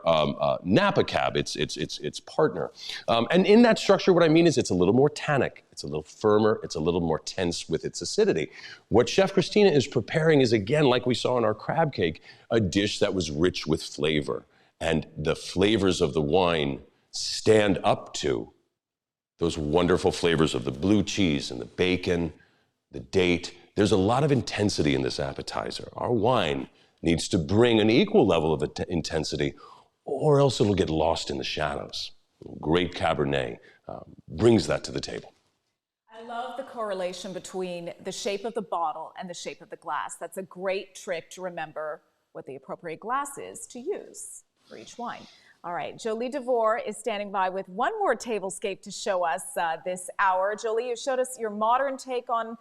Napa Cab, its partner. And in that structure, what I mean is it's a little more tannic, it's a little firmer, it's a little more tense with its acidity. What Chef Christina is preparing is, again, like we saw in our crab cake, a dish that was rich with flavor. And the flavors of the wine stand up to those wonderful flavors of the blue cheese and the bacon, the date. There's a lot of intensity in this appetizer. Our wine needs to bring an equal level of intensity, or else it'll get lost in the shadows. Great Cabernet brings that to the table. I love the correlation between the shape of the bottle and the shape of the glass. That's a great trick to remember what the appropriate glass is to use for each wine. All right, Joli DeVore is standing by with one more tablescape to show us this hour. Joli, you showed us your modern take on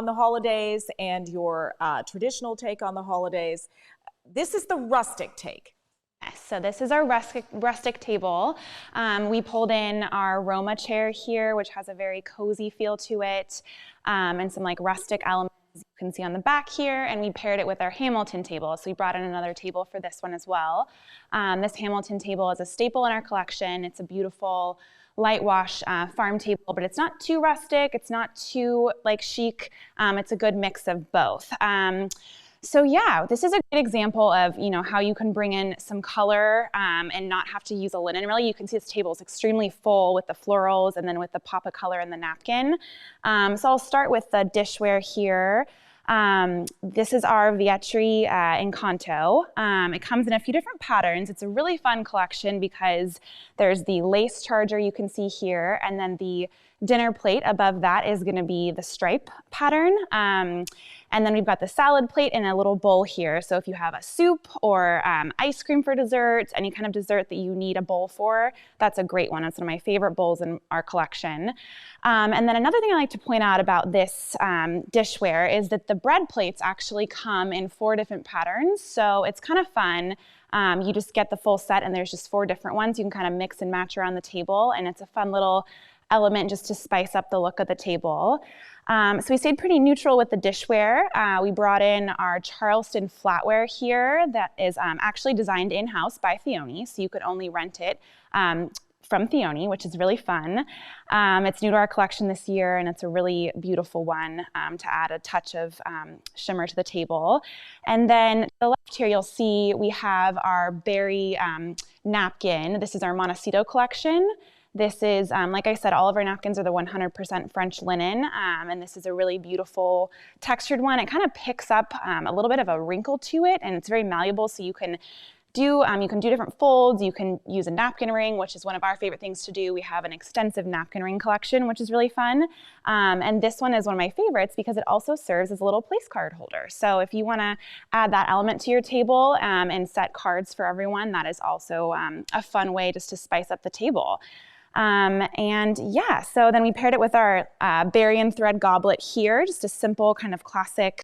the holidays and your traditional take on the holidays. This is the rustic take. Yes, so this is our rustic table. We pulled in our Roma chair here, which has a very cozy feel to it, and some like rustic elements you can see on the back here, and we paired it with our Hamilton table. So we brought in another table for this one as well. This Hamilton table is a staple in our collection. It's a beautiful light wash farm table, but it's not too rustic, it's not too like chic. It's a good mix of both. So yeah, this is a good example of, you know, how you can bring in some color and not have to use a linen. Really, you can see this table is extremely full with the florals and then with the pop of color in the napkin. So I'll start with the dishware here. This is our Vietri Encanto. It comes in a few different patterns. It's a really fun collection because there's the lace charger you can see here, and then the dinner plate above that is going to be the stripe pattern. And then we've got the salad plate in a little bowl here. So if you have a soup or ice cream for desserts, any kind of dessert that you need a bowl for, that's a great one. It's one of my favorite bowls in our collection. And then another thing I like to point out about this dishware is that the bread plates actually come in 4 different patterns. So it's kind of fun. You just get the full set and there's just 4 different ones. You can kind of mix and match around the table, and it's a fun little element just to spice up the look of the table. So we stayed pretty neutral with the dishware. We brought in our Charleston flatware here that is actually designed in-house by Theoni, so you could only rent it from Theoni, which is really fun. It's new to our collection this year, and it's a really beautiful one to add a touch of shimmer to the table. And then to the left here, you'll see we have our berry napkin. This is our Montecito collection. This is, like I said, all of our napkins are the 100% French linen, and this is a really beautiful textured one. It kind of picks up a little bit of a wrinkle to it, and it's very malleable, so you can do different folds. You can use a napkin ring, which is one of our favorite things to do. We have an extensive napkin ring collection, which is really fun. And this one is one of my favorites because it also serves as a little place card holder. So if you want to add that element to your table and set cards for everyone, that is also a fun way just to spice up the table. And yeah, so then we paired it with our berry and thread goblet here, just a simple kind of classic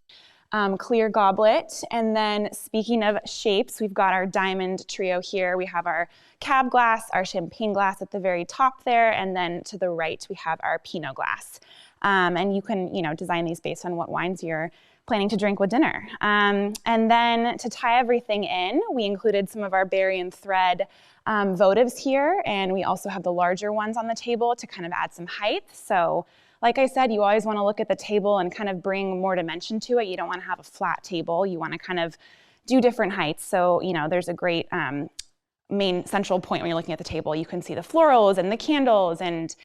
clear goblet. And then speaking of shapes, we've got our diamond trio here. We have our cab glass, our champagne glass at the very top there, and then to the right we have our Pinot glass. And you can, design these based on what wines you're planning to drink with dinner. And then to tie everything in, we included some of our berry and thread votives here, and we also have the larger ones on the table to kind of add some height. So like I said, you always want to look at the table and kind of bring more dimension to it. You don't want to have a flat table. You want to kind of do different heights. So, there's a great main central point when you're looking at the table. You can see the florals and the candles, and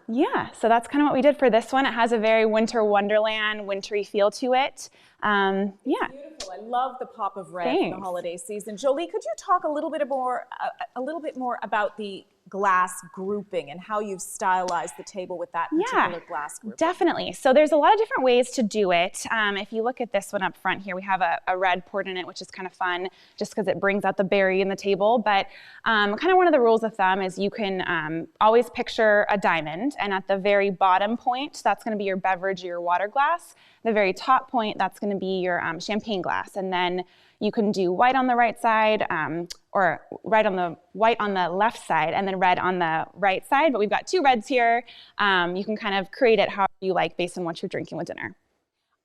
yeah, so that's kind of what we did for this one. It has a very winter wonderland, wintry feel to it. Yeah. Beautiful. I love the pop of red in the holiday season. Joli, could you talk a little bit more about the glass grouping and how you've stylized the table with that particular glass grouping. Definitely. So there's a lot of different ways to do it. If you look at this one up front here, we have a red poured in it, which is kind of fun just because it brings out the berry in the table. But kind of one of the rules of thumb is you can always picture a diamond, and at the very bottom point, that's going to be your beverage or your water glass. The very top point, that's going to be your champagne glass. And then you can do white on the right side, or white on the left side, and then red on the right side. But we've got 2 reds here. You can kind of create it however you like based on what you're drinking with dinner.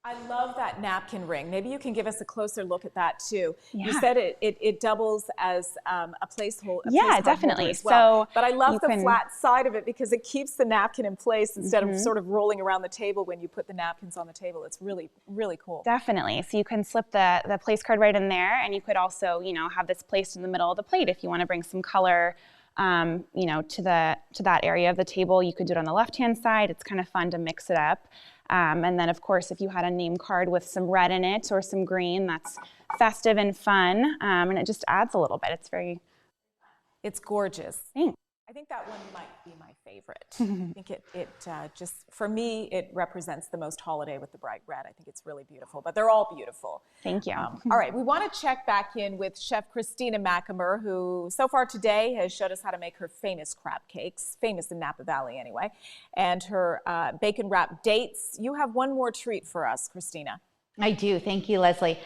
I love that napkin ring. Maybe you can give us a closer look at that too. Yeah. You said it doubles as a placeholder. Yeah, definitely. As well. So but I love the flat side of it because it keeps the napkin in place instead of sort of rolling around the table when you put the napkins on the table. It's really, really cool. Definitely. So you can slip the place card right in there, and you could also, have this placed in the middle of the plate if you want to bring some color, to that area of the table. You could do it on the left-hand side. It's kind of fun to mix it up. And then, of course, if you had a name card with some red in it or some green, that's festive and fun, and it just adds a little bit. It's gorgeous. Thanks. I think that one might be my favorite. I think it just, for me, it represents the most holiday with the bright red. I think it's really beautiful, but they're all beautiful. Thank you. All right, we want to check back in with Chef Christina Machamer, who so far today has showed us how to make her famous crab cakes, famous in Napa Valley anyway, and her bacon wrapped dates. You have one more treat for us, Christina. I do. Thank you, Leslie.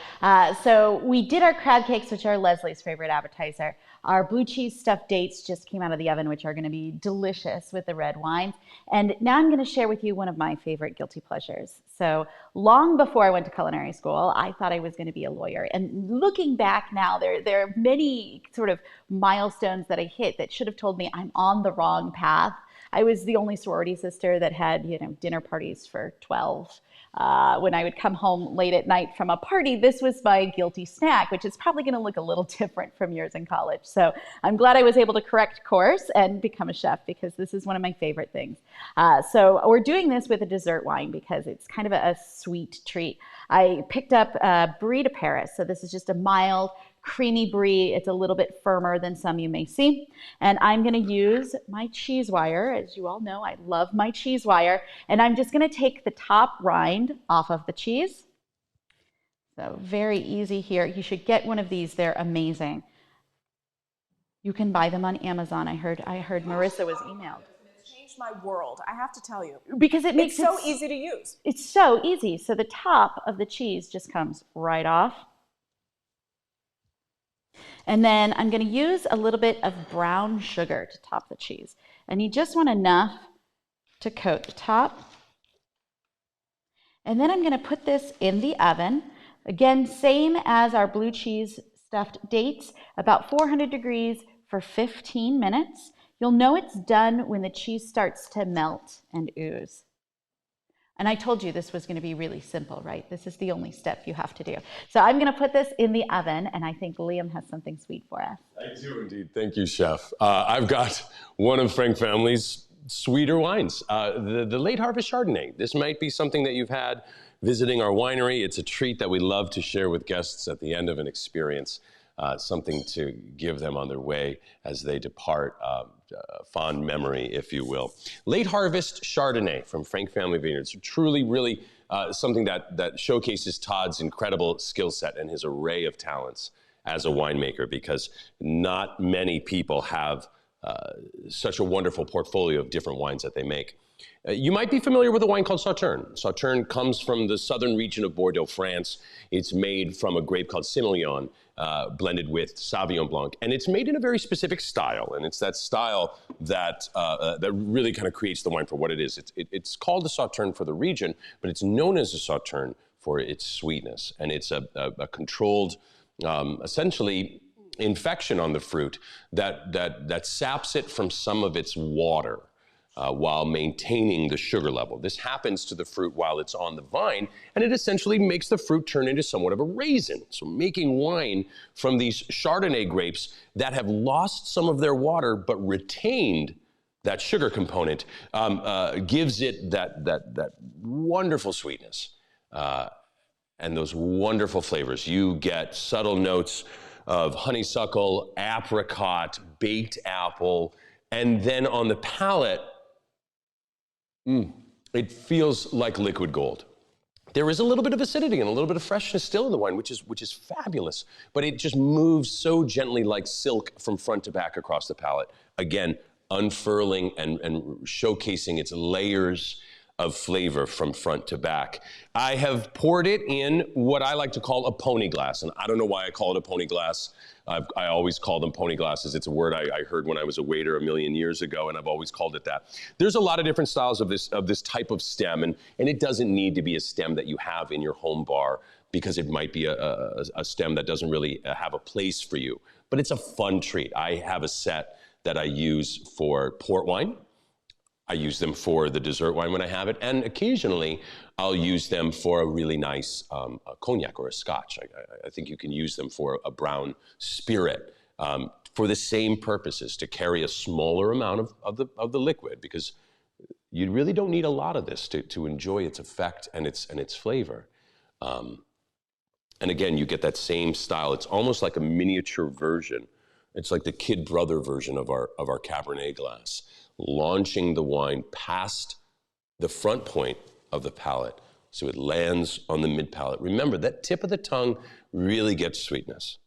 So we did our crab cakes, which are Leslie's favorite appetizer. Our blue cheese stuffed dates just came out of the oven, which are going to be delicious with the red wine. And now I'm going to share with you one of my favorite guilty pleasures. So long before I went to culinary school, I thought I was going to be a lawyer. And looking back now, there are many sort of milestones that I hit that should have told me I'm on the wrong path. I was the only sorority sister that had, dinner parties for 12. When I would come home late at night from a party, this was my guilty snack, which is probably going to look a little different from yours in college. So I'm glad I was able to correct course and become a chef because this is one of my favorite things. So we're doing this with a dessert wine because it's kind of a sweet treat. I picked up Brie de Paris. So this is just a mild, creamy brie. It's a little bit firmer than some you may see. And I'm going to use my cheese wire. As you all know, I love my cheese wire. And I'm just going to take the top rind off of the cheese. So very easy here. You should get one of these. They're amazing. You can buy them on Amazon. I heard Marissa was emailed. It's changed my world, I have to tell you. Because it makes it so easy to use. It's so easy. So the top of the cheese just comes right off. And then I'm going to use a little bit of brown sugar to top the cheese. And you just want enough to coat the top. And then I'm going to put this in the oven. Again, same as our blue cheese stuffed dates, about 400 degrees for 15 minutes. You'll know it's done when the cheese starts to melt and ooze. And I told you this was going to be really simple, right? This is the only step you have to do. So I'm going to put this in the oven, and I think Liam has something sweet for us. I do indeed. Thank you, Chef. I've got one of Frank Family's sweeter wines, the Late Harvest Chardonnay. This might be something that you've had visiting our winery. It's a treat that we love to share with guests at the end of an experience, something to give them on their way as they depart. Fond memory, if you will. Late Harvest Chardonnay from Frank Family Vineyards. Truly, really something that showcases Todd's incredible skill set and his array of talents as a winemaker, because not many people have such a wonderful portfolio of different wines that they make. You might be familiar with a wine called Sauterne. Sauterne comes from the southern region of Bordeaux, France. It's made from a grape called Semillon, blended with Sauvignon Blanc. And it's made in a very specific style. And it's that style that really kind of creates the wine for what it is. It's called a Sauterne for the region, but it's known as a Sauterne for its sweetness. And it's a controlled, essentially, infection on the fruit that saps it from some of its water. While maintaining the sugar level. This happens to the fruit while it's on the vine, and it essentially makes the fruit turn into somewhat of a raisin. So making wine from these Chardonnay grapes that have lost some of their water but retained that sugar component gives it that wonderful sweetness and those wonderful flavors. You get subtle notes of honeysuckle, apricot, baked apple, And then on the palate, it feels like liquid gold. There is a little bit of acidity and a little bit of freshness still in the wine, which is fabulous. But it just moves so gently like silk from front to back across the palate. Again, unfurling and showcasing its layers of flavor from front to back. I have poured it in what I like to call a pony glass, and I don't know why I call it a pony glass. I always call them pony glasses. It's a word I heard when I was a waiter a million years ago, and I've always called it that. There's a lot of different styles of this type of stem, and it doesn't need to be a stem that you have in your home bar, because it might be a stem that doesn't really have a place for you. But it's a fun treat. I have a set that I use for port wine. I use them for the dessert wine when I have it, and occasionally I'll use them for a really nice a cognac or a scotch. I think you can use them for a brown spirit for the same purposes, to carry a smaller amount of the liquid, because you really don't need a lot of this to enjoy its effect and its flavor. And again, you get that same style. It's almost like a miniature version. It's like the kid brother version of our Cabernet glass, launching the wine past the front point of the palate so it lands on the mid palate. Remember, that tip of the tongue really gets sweetness.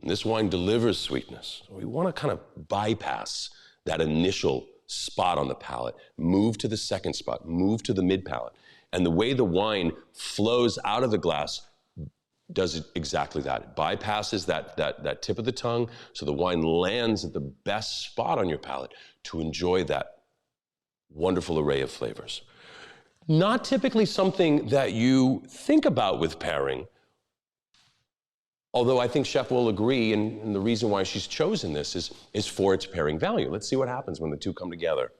And this wine delivers sweetness. So we want to kind of bypass that initial spot on the palate, move to the second spot, move to the mid palate. And the way the wine flows out of the glass does it exactly that. It bypasses that tip of the tongue, so the wine lands at the best spot on your palate to enjoy that wonderful array of flavors. Not typically something that you think about with pairing, although I think Chef will agree, and the reason why she's chosen this is for its pairing value. Let's see what happens when the two come together.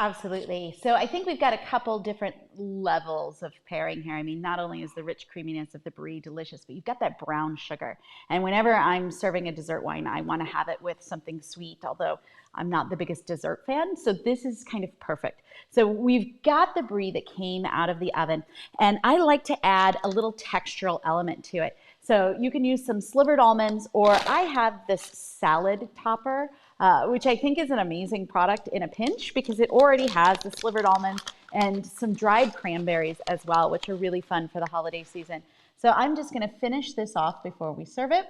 Absolutely. So I think we've got a couple different levels of pairing here. I mean, not only is the rich creaminess of the brie delicious, but you've got that brown sugar. And whenever I'm serving a dessert wine, I want to have it with something sweet, although I'm not the biggest dessert fan. So this is kind of perfect. So we've got the brie that came out of the oven, and I like to add a little textural element to it. So you can use some slivered almonds, or I have this salad topper, which I think is an amazing product in a pinch, because it already has the slivered almonds and some dried cranberries as well, which are really fun for the holiday season. So I'm just going to finish this off before we serve it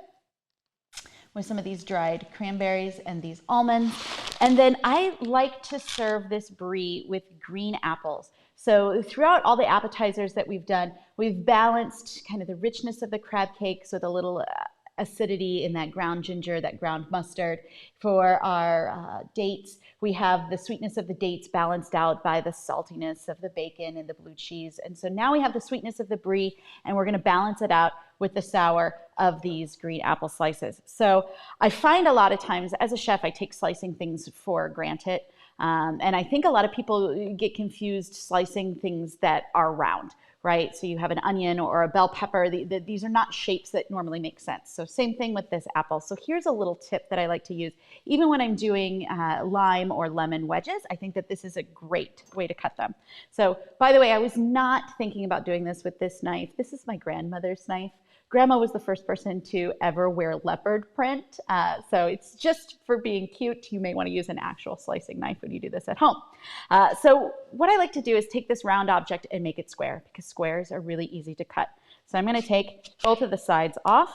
with some of these dried cranberries and these almonds. And then I like to serve this brie with green apples. So throughout all the appetizers that we've done, we've balanced kind of the richness of the crab cakes with a little acidity in that ground ginger, that ground mustard. For our dates, we have the sweetness of the dates balanced out by the saltiness of the bacon and the blue cheese. And so now we have the sweetness of the brie, and we're going to balance it out with the sour of these green apple slices. So I find a lot of times as a chef, I take slicing things for granted. And I think a lot of people get confused slicing things that are round, right? So you have an onion or a bell pepper. These are not shapes that normally make sense. So same thing with this apple. So here's a little tip that I like to use. Even when I'm doing lime or lemon wedges, I think that this is a great way to cut them. So by the way, I was not thinking about doing this with this knife. This is my grandmother's knife. Grandma was the first person to ever wear leopard print. So it's just for being cute. You may want to use an actual slicing knife when you do this at home. So what I like to do is take this round object and make it square, because squares are really easy to cut. So I'm going to take both of the sides off.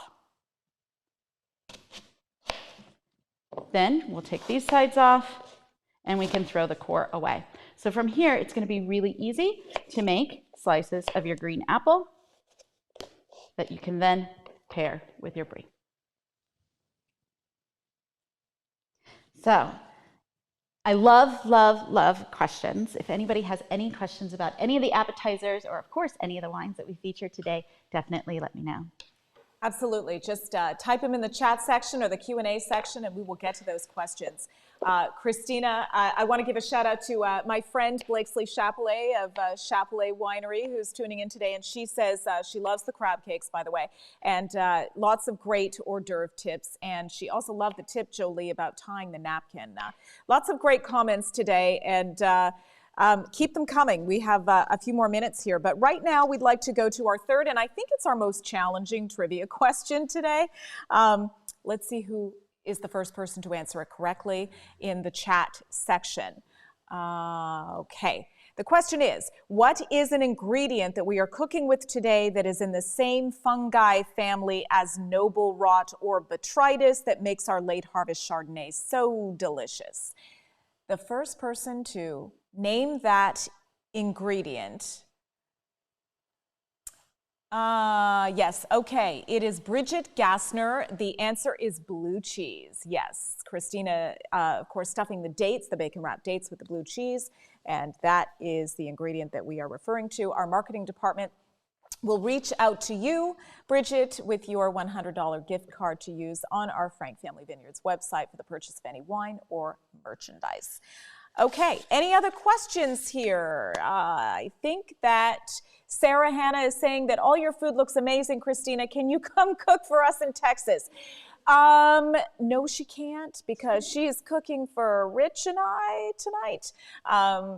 Then we'll take these sides off, and we can throw the core away. So from here, it's going to be really easy to make slices of your green apple that you can then pair with your brie. So I love, love, love questions. If anybody has any questions about any of the appetizers, or of course any of the wines that we featured today, definitely let me know. Absolutely. Just type them in the chat section or the Q&A section, and we will get to those questions. Christina, I want to give a shout out to my friend Blakesley Chapelet of Chapelet Winery, who's tuning in today, and she says she loves the crab cakes, by the way, and lots of great hors d'oeuvre tips. And she also loved the tip, Joli, about tying the napkin. Lots of great comments today, and keep them coming. We have a few more minutes here, but right now we'd like to go to our third, and I think it's our most challenging trivia question today. Let's see who is the first person to answer it correctly in the chat section. Okay. The question is, what is an ingredient that we are cooking with today that is in the same fungi family as noble rot or botrytis that makes our late harvest Chardonnay so delicious? The first person to name that ingredient. Yes, okay, it is Bridget Gassner. The answer is blue cheese. Yes, Christina, of course, stuffing the dates, the bacon wrapped dates with the blue cheese, and that is the ingredient that we are referring to. Our marketing department will reach out to you, Bridget, with your $100 gift card to use on our Frank Family Vineyards website for the purchase of any wine or merchandise. Okay, any other questions here? I think that Sarah Hannah is saying that all your food looks amazing, Christina. Can you come cook for us in Texas? No, she can't, because she is cooking for Rich and I tonight.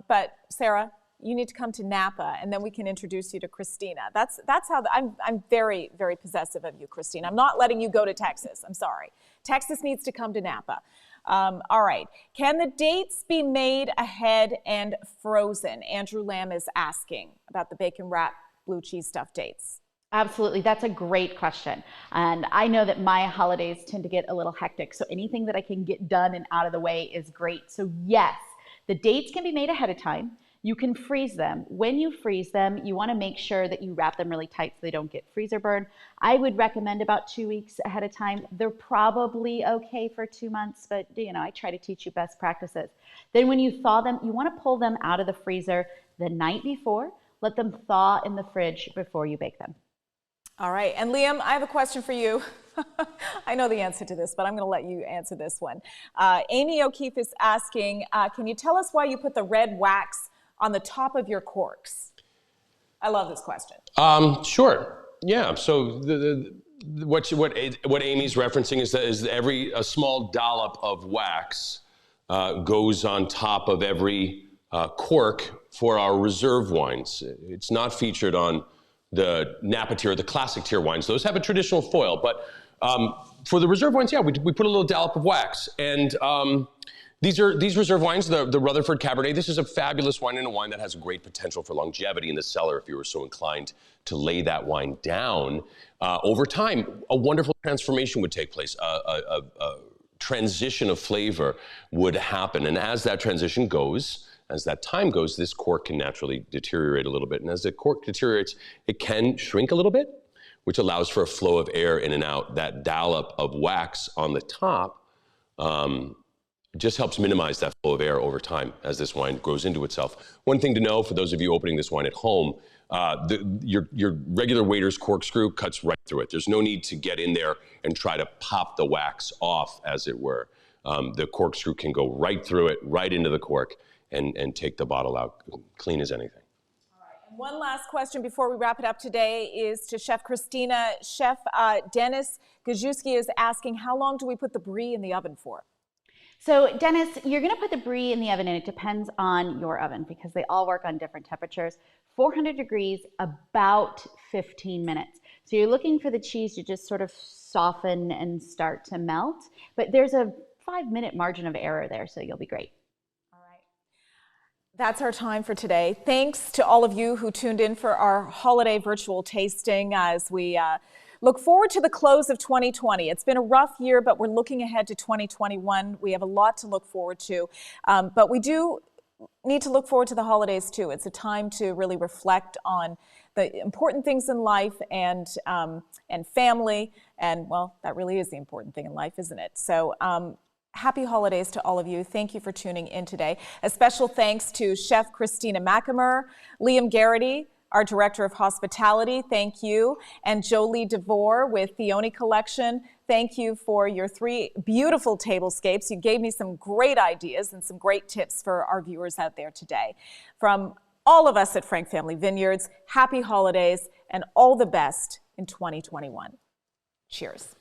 But Sarah, you need to come to Napa, and then we can introduce you to Christina. That's how I'm very, very possessive of you, Christina. I'm not letting you go to Texas. I'm sorry. Texas needs to come to Napa. All right. Can the dates be made ahead and frozen? Andrew Lamb is asking about the bacon wrap blue cheese stuffed dates. Absolutely. That's a great question. And I know that my holidays tend to get a little hectic. So anything that I can get done and out of the way is great. So yes, the dates can be made ahead of time. You can freeze them. When you freeze them, you want to make sure that you wrap them really tight so they don't get freezer burn. I would recommend about 2 weeks ahead of time. They're probably okay for 2 months, but I try to teach you best practices. Then when you thaw them, you want to pull them out of the freezer the night before. Let them thaw in the fridge before you bake them. All right, and Liam, I have a question for you. I know the answer to this, but I'm going to let you answer this one. Amy O'Keefe is asking, can you tell us why you put the red wax on the top of your corks? I love this question. Sure. Yeah. So what Amy's referencing is that a small dollop of wax goes on top of every cork for our reserve wines. It's not featured on the Napa tier, the classic tier wines. Those have a traditional foil, but for the reserve wines, yeah, we put a little dollop of wax. And these reserve wines, the Rutherford Cabernet, this is a fabulous wine, and a wine that has great potential for longevity in the cellar if you were so inclined to lay that wine down. Over time, a wonderful transformation would take place. A transition of flavor would happen. And as that transition goes, as that time goes, this cork can naturally deteriorate a little bit. And as the cork deteriorates, it can shrink a little bit, which allows for a flow of air in and out. That dollop of wax on the top just helps minimize that flow of air over time as this wine grows into itself. One thing to know for those of you opening this wine at home, your regular waiter's corkscrew cuts right through it. There's no need to get in there and try to pop the wax off, as it were. The corkscrew can go right through it, right into the cork, and take the bottle out clean as anything. All right. And one last question before we wrap it up today is to Chef Christina. Chef Dennis Gajewski is asking, how long do we put the brie in the oven for? So Dennis, you're going to put the brie in the oven, and it depends on your oven because they all work on different temperatures. 400 degrees, about 15 minutes. So you're looking for the cheese to just sort of soften and start to melt, but there's a 5-minute margin of error there, so you'll be great. That's our time for today. Thanks to all of you who tuned in for our holiday virtual tasting as we look forward to the close of 2020. It's been a rough year, but we're looking ahead to 2021. We have a lot to look forward to, but we do need to look forward to the holidays too. It's a time to really reflect on the important things in life and family, and well, that really is the important thing in life, isn't it? So happy holidays to all of you. Thank you for tuning in today. A special thanks to Chef Christina Machamer, Liam Gearity, our Director of Hospitality, thank you, and Joli DeVore with Theoni Collection. Thank you for your 3 beautiful tablescapes. You gave me some great ideas and some great tips for our viewers out there today. From all of us at Frank Family Vineyards, happy holidays and all the best in 2021. Cheers.